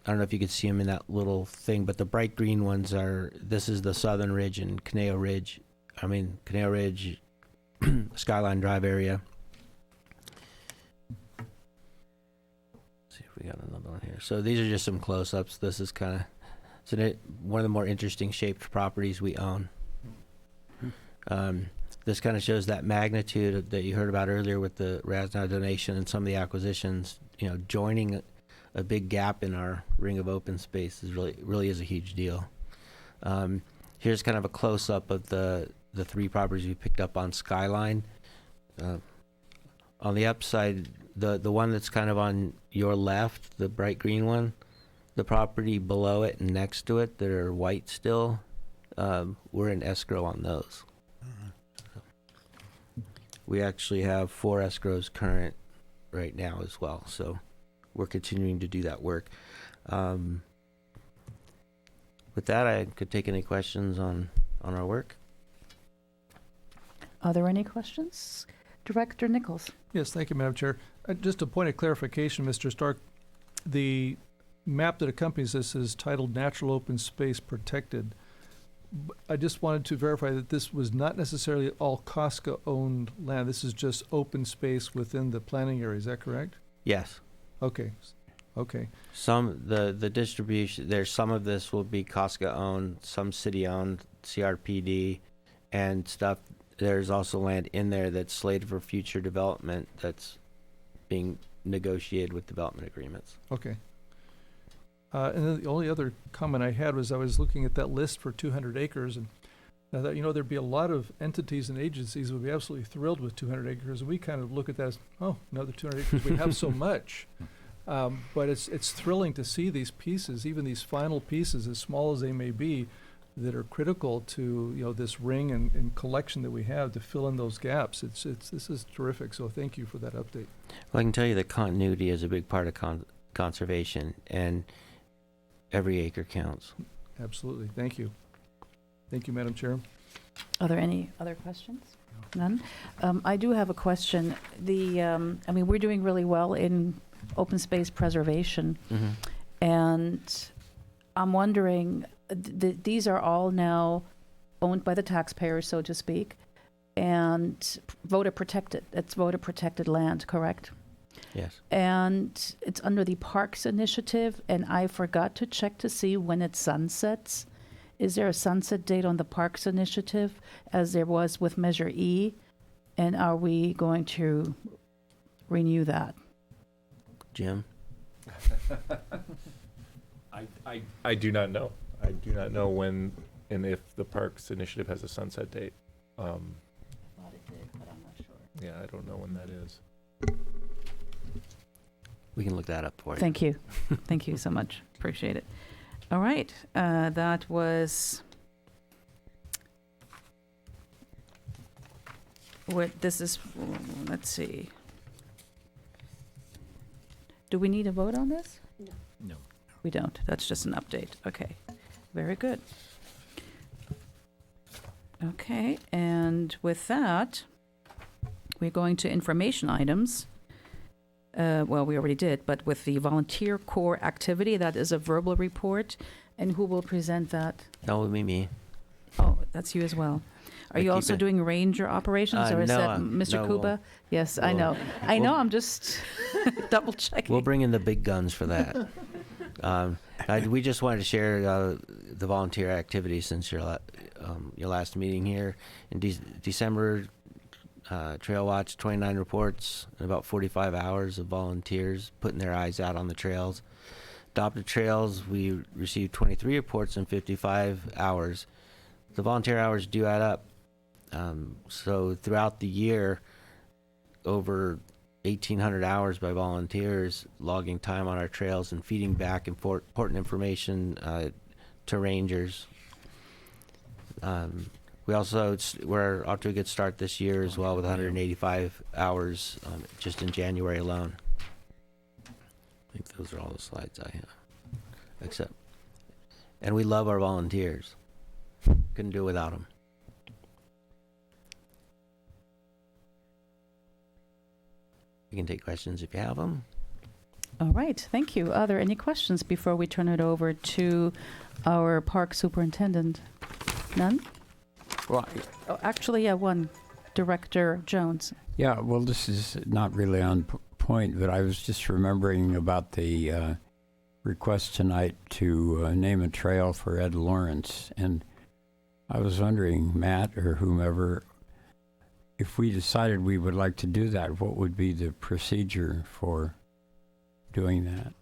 I don't know if you could see them in that little thing, but the bright green ones are, this is the Southern Ridge and Conejo Ridge, Skyline Drive area. Let's see if we got another one here. So these are just some close-ups. This is kind of, one of the more interesting shaped properties we own. This kind of shows that magnitude that you heard about earlier with the Rasnow donation and some of the acquisitions, joining a big gap in our ring of open space is really is a huge deal. Here's kind of a close-up of the three properties we picked up on Skyline. On the upside, the one that's kind of on your left, the bright green one, the property below it and next to it that are white still, we're in escrow on those. We actually have 4 escrows current right now as well, so we're continuing to do that work. With that, I could take any questions on our work. Are there any questions? Director Nichols. Yes, thank you, Madam Chair. Just a point of clarification, Mr. Stark. The map that accompanies this is titled Natural Open Space Protected. I just wanted to verify that this was not necessarily all COSCA-owned land. This is just open space within the planning area. Is that correct? Yes. Okay. Some the distribution there's some of this will be COSCA owned, some city owned, CRPD, and stuff. There's also land in there that's slated for future development that's being negotiated with development agreements. Okay. And then the only other comment I had was I was looking at that list for 200 acres, and I thought, there'd be a lot of entities and agencies would be absolutely thrilled with 200 acres, and we kind of look at that as, another 200 acres. We have so much. But it's thrilling to see these pieces, even these final pieces, as small as they may be, that are critical to this ring and collection that we have to fill in those gaps. This is terrific. So thank you for that update. Well, I can tell you that continuity is a big part of conservation, and every acre counts. Absolutely. Thank you. Thank you, Madam Chair. Are there any other questions? None. I do have a question. We're doing really well in open space preservation. Mm-hmm. And I'm wondering, these are all now owned by the taxpayers, so to speak, and voter protected. It's voter protected land, correct? Yes. And it's under the Parks Initiative, and I forgot to check to see when it sunsets. Is there a sunset date on the Parks Initiative, as there was with Measure E? And are we going to renew that? Jim? I do not know. I do not know when and if the Parks Initiative has a sunset date. I thought it did, but I'm not sure. Yeah, I don't know when that is. We can look that up for you. Thank you. Thank you so much. Appreciate it. All right. That was what this is. Let's see. Do we need a vote on this? No. We don't. That's just an update. Okay. Very good. Okay. And with that, we're going to information items. Well, we already did, but with the volunteer corps activity, that is a verbal report. And who will present that? That would be me. Oh, that's you as well. Are I you keep also it- doing ranger operations, or is no, that Mr. no, Kuba? Yes, I we'll- know. I know. we'll- I'm just double checking. We'll bring in the big guns for that. We just wanted to share the volunteer activity since your last meeting here in December. Trail Watch, 29 reports, and about 45 hours of volunteers putting their eyes out on the trails. Adopted Trails, we received 23 reports in 55 hours. The volunteer hours do add up. So throughout the year, over 1,800 hours by volunteers logging time on our trails and feeding back important information to rangers. We're off to a good start this year as well with 185 hours just in January alone. I think those are all the slides I have. And we love our volunteers. Couldn't do it without them. You can take questions if you have them. All right. Thank you. Are there any questions before we turn it over to our park superintendent? None? Well, Oh, actually, yeah, one. Director Jones. yeah, well, this is not really on point, but I was just remembering about the request tonight to name a trail for Ed Lawrence. And I was wondering, Matt or whomever, if we decided we would like to do that, what would be the procedure for doing that?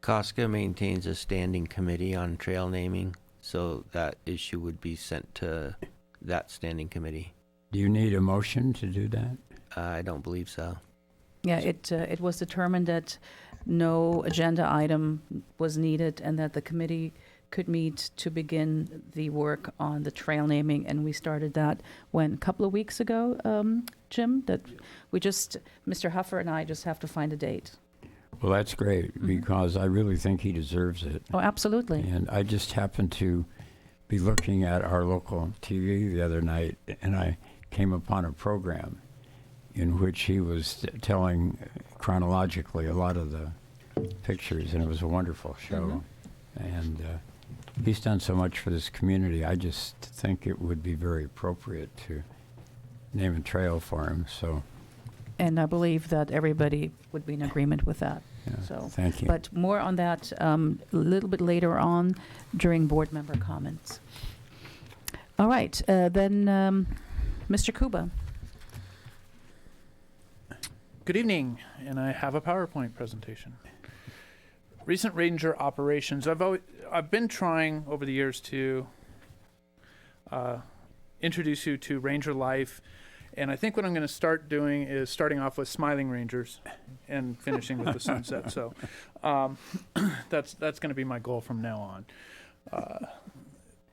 COSCA maintains a standing committee on trail naming, so that issue would be sent to that standing committee. Do you need a motion to do that? I don't believe so. Yeah, it was determined that no agenda item was needed and that the committee could meet to begin the work on the trail naming, and we started that a couple of weeks ago, Jim, that Mr. Huffer and I just have to find a date. Well, that's great, because I really think he deserves it. Oh, absolutely. And I just happened to be looking at our local TV the other night, and I came upon a program in which he was telling chronologically a lot of the pictures, and it was a wonderful show. And he's done so much for this community. I just think it would be very appropriate to name a trail for him. So, And I believe that everybody would be in agreement with that. yeah, So, thank you. but more on that a little bit later on during board member comments. All right, then Mr. Kuba. Good evening, and I have a PowerPoint presentation. Recent ranger operations. I've been trying over the years to introduce you to ranger life, and I think what I'm going to start doing is starting off with smiling rangers and finishing with the sunset. So that's going to be my goal from now on.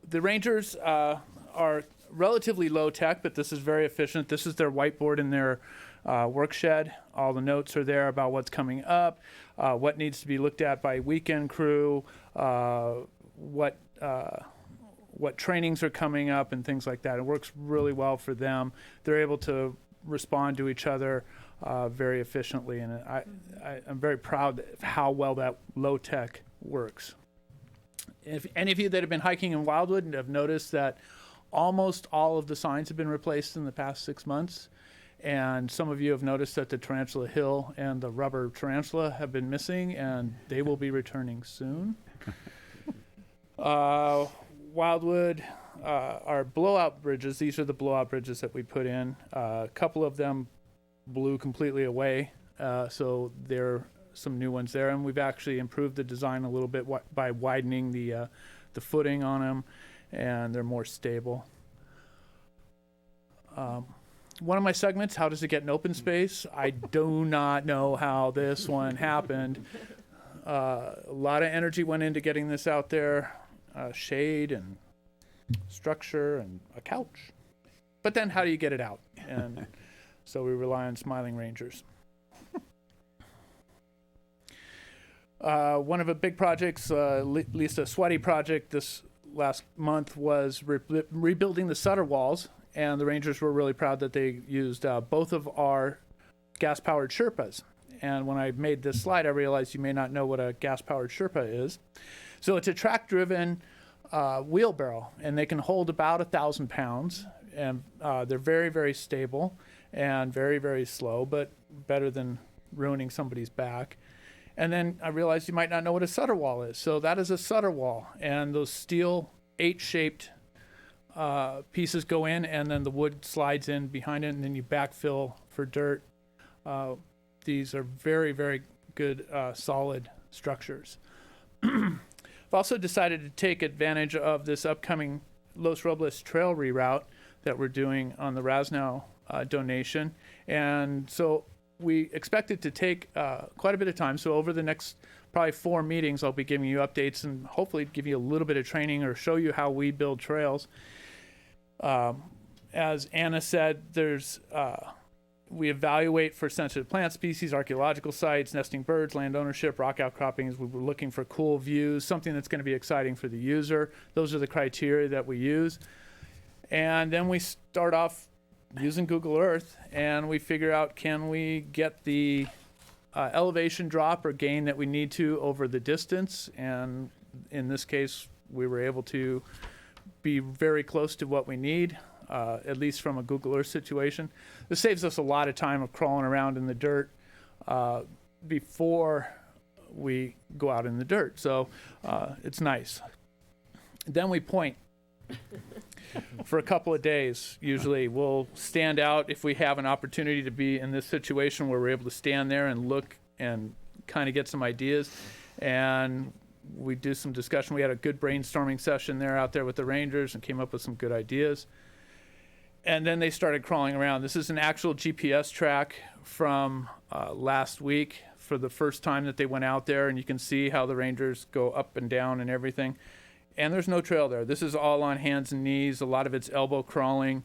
The rangers are relatively low tech, but this is very efficient. This is their whiteboard in their work shed. All the notes are there about what's coming up, what needs to be looked at by weekend crew, what trainings are coming up, and things like that. It works really well for them. They're able to respond to each other very efficiently, and I'm very proud of how well that low tech works. If any of you that have been hiking in Wildwood have noticed that almost all of the signs have been replaced in the past 6 months. And some of you have noticed that the Tarantula Hill and the rubber tarantula have been missing, and they will be returning soon. Wildwood are blowout bridges. These are the blowout bridges that we put in. A couple of them blew completely away, so there are some new ones there. And we've actually improved the design a little bit by widening the footing on them, and they're more stable. one of my segments, how does it get in open space? I do not know how this one happened. A lot of energy went into getting this out there, shade and structure and a couch. But then how do you get it out? And so we rely on Smiling Rangers. One of the big projects, at least a sweaty project this last month, was rebuilding the Sutter walls. And the Rangers were really proud that they used both of our gas-powered Sherpas. And when I made this slide, I realized you may not know what a gas-powered Sherpa is. So it's a track-driven wheelbarrow, and they can hold about 1,000 pounds. And they're very, very stable and very, very slow, but better than ruining somebody's back. And then I realized you might not know what a Sutter wall is. So that is a Sutter wall. And those steel 8-shaped pieces go in, and then the wood slides in behind it, and then you backfill for dirt. These are very, very good, solid structures. I've also decided to take advantage of this upcoming Los Robles trail reroute that we're doing on the Rasnow donation. And so we expect it to take quite a bit of time. So over the next probably 4 meetings, I'll be giving you updates and hopefully give you a little bit of training or show you how we build trails. As Anna said, we evaluate for sensitive plant species, archaeological sites, nesting birds, land ownership, rock outcroppings. We were looking for cool views, something that's going to be exciting for the user. Those are the criteria that we use. And then we start off using Google Earth, and we figure out, can we get the elevation drop or gain that we need to over the distance? And in this case, we were able to be very close to what we need, at least from a Google Earth situation. This saves us a lot of time of crawling around in the dirt before we go out in the dirt. So it's nice. Then we point for a couple of days. Usually we'll stand out if we have an opportunity to be in this situation where we're able to stand there and look and kind of get some ideas. And we do some discussion. We had a good brainstorming session there out there with the Rangers and came up with some good ideas. And then they started crawling around. This is an actual GPS track from last week for the first time that they went out there, and you can see how the Rangers go up and down and everything. And there's no trail there. This is all on hands and knees. A lot of it's elbow crawling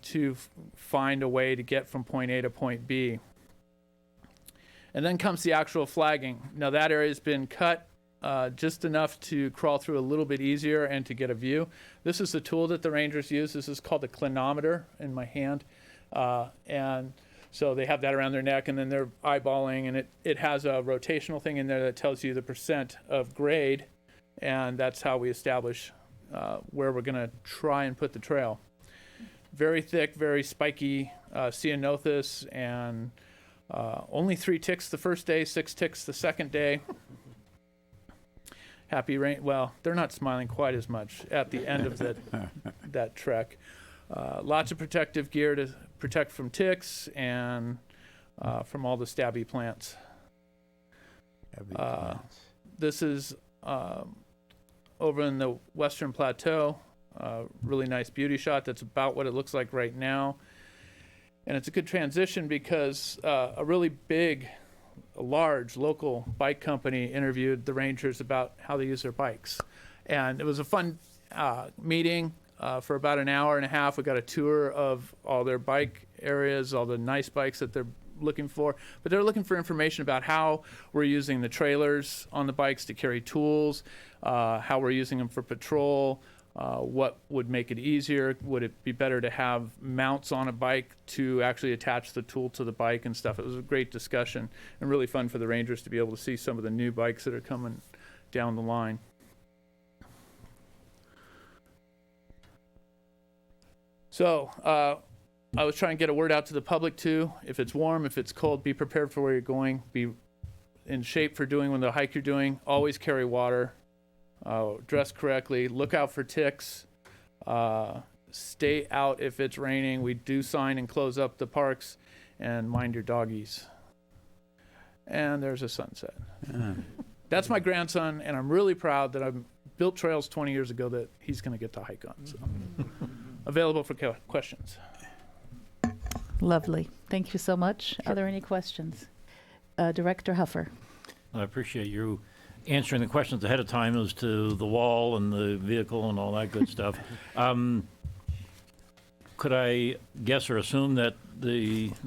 to find a way to get from point A to point B. And then comes the actual flagging. Now that area has been cut just enough to crawl through a little bit easier and to get a view. This is the tool that the Rangers use. This is called the clinometer in my hand. And so they have that around their neck, and then they're eyeballing, and it has a rotational thing in there that tells you the percent of grade. And that's how we establish where we're going to try and put the trail. Very thick, very spiky ceanothus, and only 3 ticks the first day, 6 ticks the second day. Happy rain. Well, they're not smiling quite as much at the end of that trek. Lots of protective gear to protect from ticks and from all the stabby plants. This is over in the Western Plateau. Really nice beauty shot. That's about what it looks like right now. And it's a good transition because a really large local bike company interviewed the Rangers about how they use their bikes. And it was a fun meeting for about an hour and a half. We got a tour of all their bike areas, all the nice bikes that they're looking for. But they're looking for information about how we're using the trailers on the bikes to carry tools, how we're using them for patrol, what would make it easier. Would it be better to have mounts on a bike to actually attach the tool to the bike and stuff? It was a great discussion and really fun for the Rangers to be able to see some of the new bikes that are coming down the line. So I was trying to get a word out to the public too. If it's warm, if it's cold, be prepared for where you're going. Be in shape for doing the hike you're doing. Always carry water. Dress correctly. Look out for ticks. Stay out if it's raining. We do sign and close up the parks. And mind your doggies. And there's a sunset. That's my grandson, and I'm really proud that I built trails 20 years ago that he's going to get to hike on. So. Available for questions. Lovely. Thank you so much. Are there any questions? Director Huffer. I appreciate you answering the questions ahead of time as to the wall and the vehicle and all that good stuff. Could I guess or assume that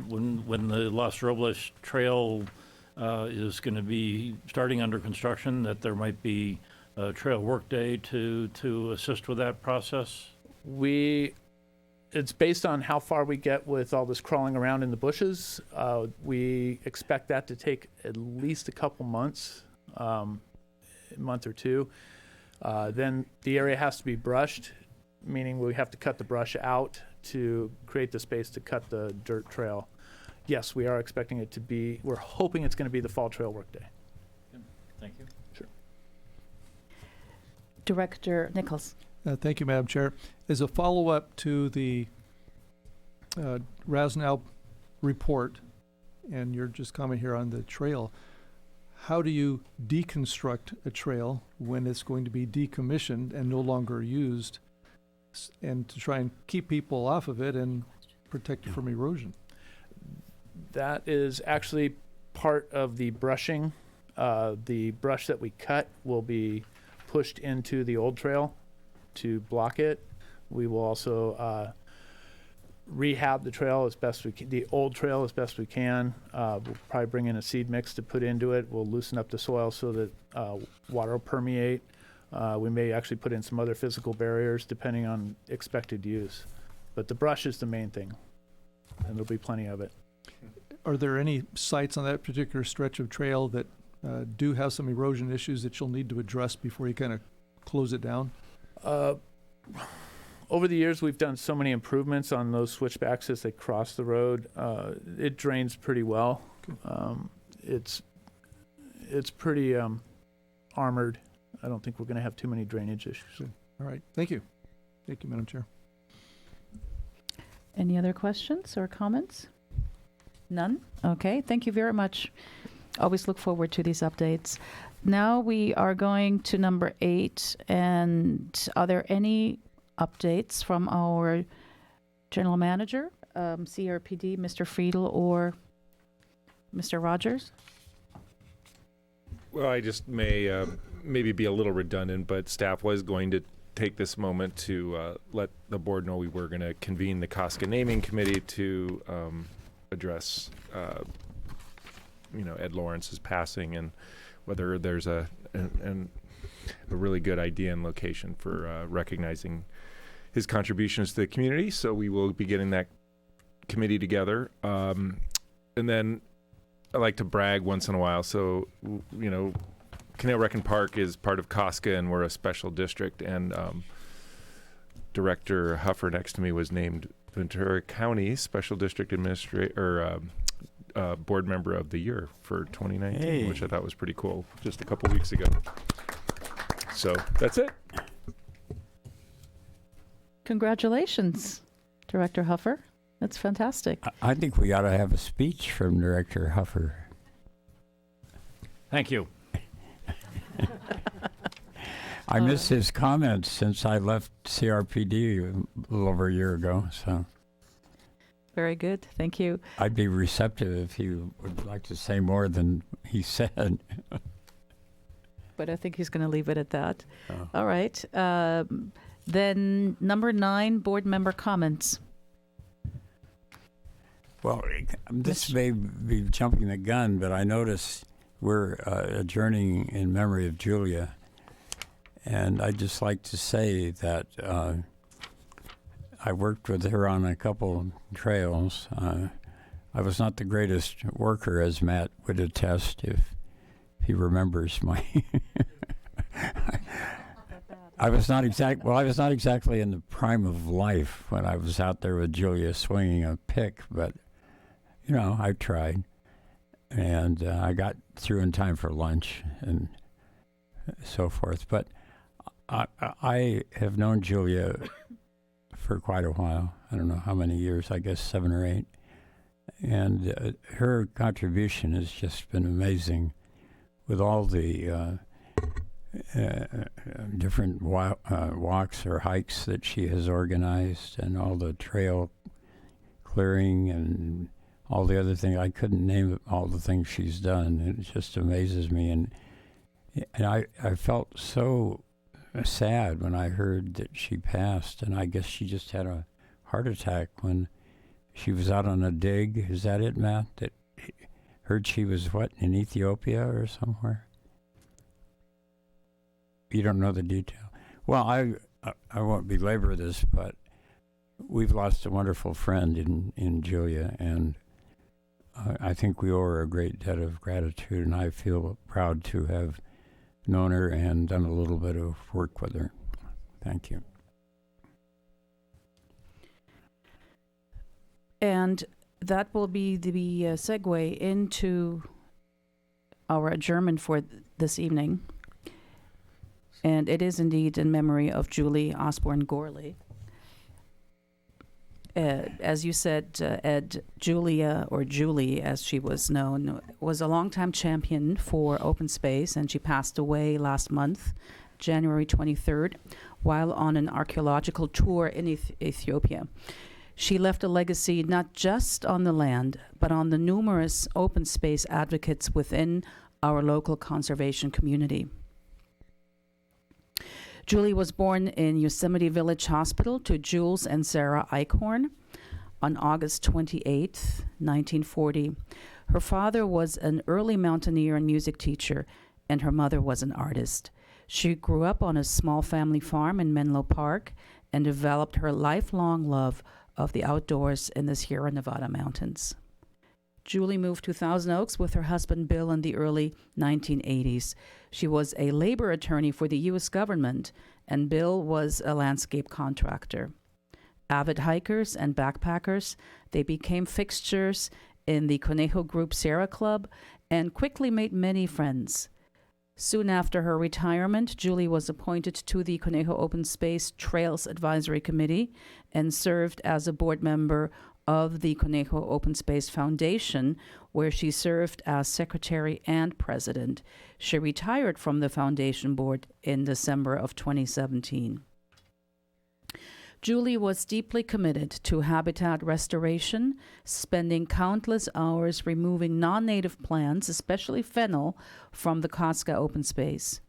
when the Los Robles Trail is going to be starting under construction, that there might be a trail workday to assist with that process? It's based on how far we get with all this crawling around in the bushes. We expect that to take at least a couple months, a month or two. Then the area has to be brushed, meaning we have to cut the brush out to create the space to cut the dirt trail. Yes, we are expecting it to be, we're hoping it's going to be the fall trail workday. Thank you. Sure. Director Nichols. Thank you, Madam Chair. As a follow-up to the Rasnow report, and your just comment here on the trail, how do you deconstruct a trail when it's going to be decommissioned and no longer used, and to try and keep people off of it and protect it from erosion? That is actually part of the brushing. The brush that we cut will be pushed into the old trail to block it. We will also rehab the trail as best we can, the old trail as best we can. We'll probably bring in a seed mix to put into it. We'll loosen up the soil so that water will permeate. We may actually put in some other physical barriers depending on expected use. But the brush is the main thing, and there'll be plenty of it. Are there any sites on that particular stretch of trail that do have some erosion issues that you'll need to address before you kind of close it down? Over the years, we've done so many improvements on those switchbacks as they cross the road. It drains pretty well. It's pretty armored. I don't think we're going to have too many drainage issues. All right. Thank you. Thank you, Madam Chair. Any other questions or comments? None? Okay, thank you very much. Always look forward to these updates. Now we are going to number 8, and are there any updates from our general manager, CRPD, Mr. Friedel or Mr. Rogers? Well, I just may maybe be a little redundant, but staff was going to take this moment to let the board know we were going to convene the COSCA naming committee to address, Ed Lawrence's passing and whether there's a really good idea and location for recognizing his contributions to the community. So we will be getting that committee together. And then I like to brag once in a while. So, Canal Reckon Park is part of COSCA, and we're a special district. And Director Huffer next to me was named Ventura County Special District Administrator Board Member of the Year for 2019, which I thought was pretty cool just a couple weeks ago. So that's it. Congratulations, Director Huffer. That's fantastic. I think we ought to have a speech from Director Huffer. Thank you. I missed his comments since I left CRPD a little over a year ago, so. Very good. Thank you. I'd be receptive if he would like to say more than he said. But I think he's going to leave it at that. Oh. All right. Then number 9, board member comments. Well, this may be jumping the gun, but I noticed we're adjourning in memory of Julia. And I'd just like to say that I worked with her on a couple trails. I was not the greatest worker, as Matt would attest, if he remembers my... I was not exactly in the prime of life when I was out there with Julia swinging a pick, but, I tried. And I got through in time for lunch and so forth. But I have known Julia for quite a while. I don't know how many years, I guess 7 or 8. And her contribution has just been amazing with all the different walks or hikes that she has organized and all the trail clearing and all the other things. I couldn't name all the things she's done. It just amazes me. And I felt so sad when I heard that she passed. And I guess she just had a heart attack when she was out on a dig. Is that it, Matt? That heard she was, what, in Ethiopia or somewhere? You don't know the detail. Well, I won't belabor this, but we've lost a wonderful friend in Julia, and I think we owe her a great debt of gratitude, and I feel proud to have known her and done a little bit of work with her. Thank you. And that will be the segue into our adjournment for this evening. And it is indeed in memory of Julie Osborne Gorley. As you said, Ed, Julia, or Julie as she was known, was a longtime champion for open space, and she passed away last month, January 23rd, while on an archaeological tour in Ethiopia. She left a legacy not just on the land, but on the numerous open space advocates within our local conservation community. Julie was born in Yosemite Village Hospital to Jules and Sarah Eichhorn on August 28, 1940. Her father was an early mountaineer and music teacher, and her mother was an artist. She grew up on a small family farm in Menlo Park and developed her lifelong love of the outdoors in the Sierra Nevada mountains. Julie moved to Thousand Oaks with her husband Bill in the early 1980s. She was a labor attorney for the U.S. government, and Bill was a landscape contractor. Avid hikers and backpackers, they became fixtures in the Conejo Group Sierra Club and quickly made many friends. Soon after her retirement, Julie was appointed to the Conejo Open Space Trails Advisory Committee and served as a board member of the Conejo Open Space Foundation, where she served as secretary and president. She retired from the foundation board in December of 2017. Julie was deeply committed to habitat restoration, spending countless hours removing non-native plants, especially fennel, from the COSCA open space.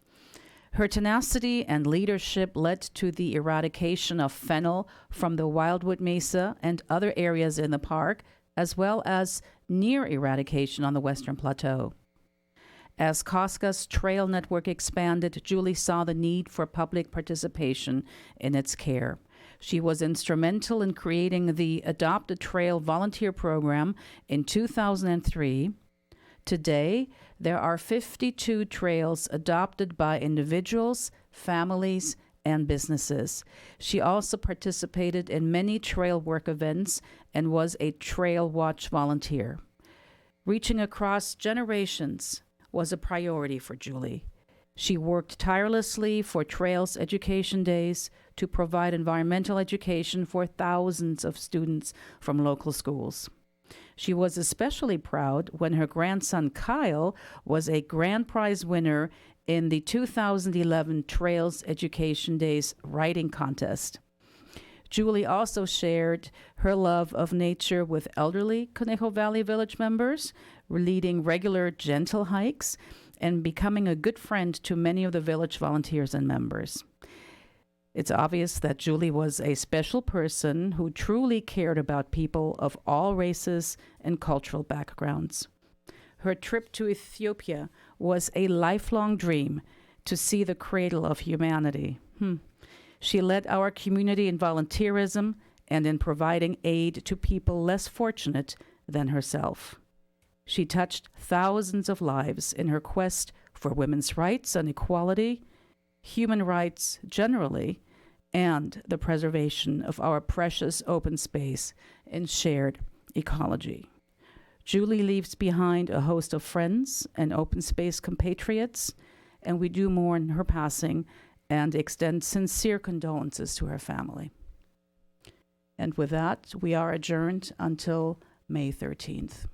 Her tenacity and leadership led to the eradication of fennel from the Wildwood Mesa and other areas in the park, as well as near eradication on the Western Plateau. As COSCA's trail network expanded, Julie saw the need for public participation in its care. She was instrumental in creating the Adopt a Trail volunteer program in 2003. Today, there are 52 trails adopted by individuals, families, and businesses. She also participated in many trail work events and was a Trail Watch volunteer. Reaching across generations was a priority for Julie. She worked tirelessly for Trails Education Days to provide environmental education for thousands of students from local schools. She was especially proud when her grandson Kyle was a grand prize winner in the 2011 Trails Education Days writing contest. Julie also shared her love of nature with elderly Conejo Valley Village members, leading regular gentle hikes and becoming a good friend to many of the village volunteers and members. It's obvious that Julie was a special person who truly cared about people of all races and cultural backgrounds. Her trip to Ethiopia was a lifelong dream to see the cradle of humanity. She led our community in volunteerism and in providing aid to people less fortunate than herself. She touched thousands of lives in her quest for women's rights and equality, human rights generally, and the preservation of our precious open space and shared ecology. Julie leaves behind a host of friends and open space compatriots, and we do mourn her passing and extend sincere condolences to her family. And with that, we are adjourned until May 13th.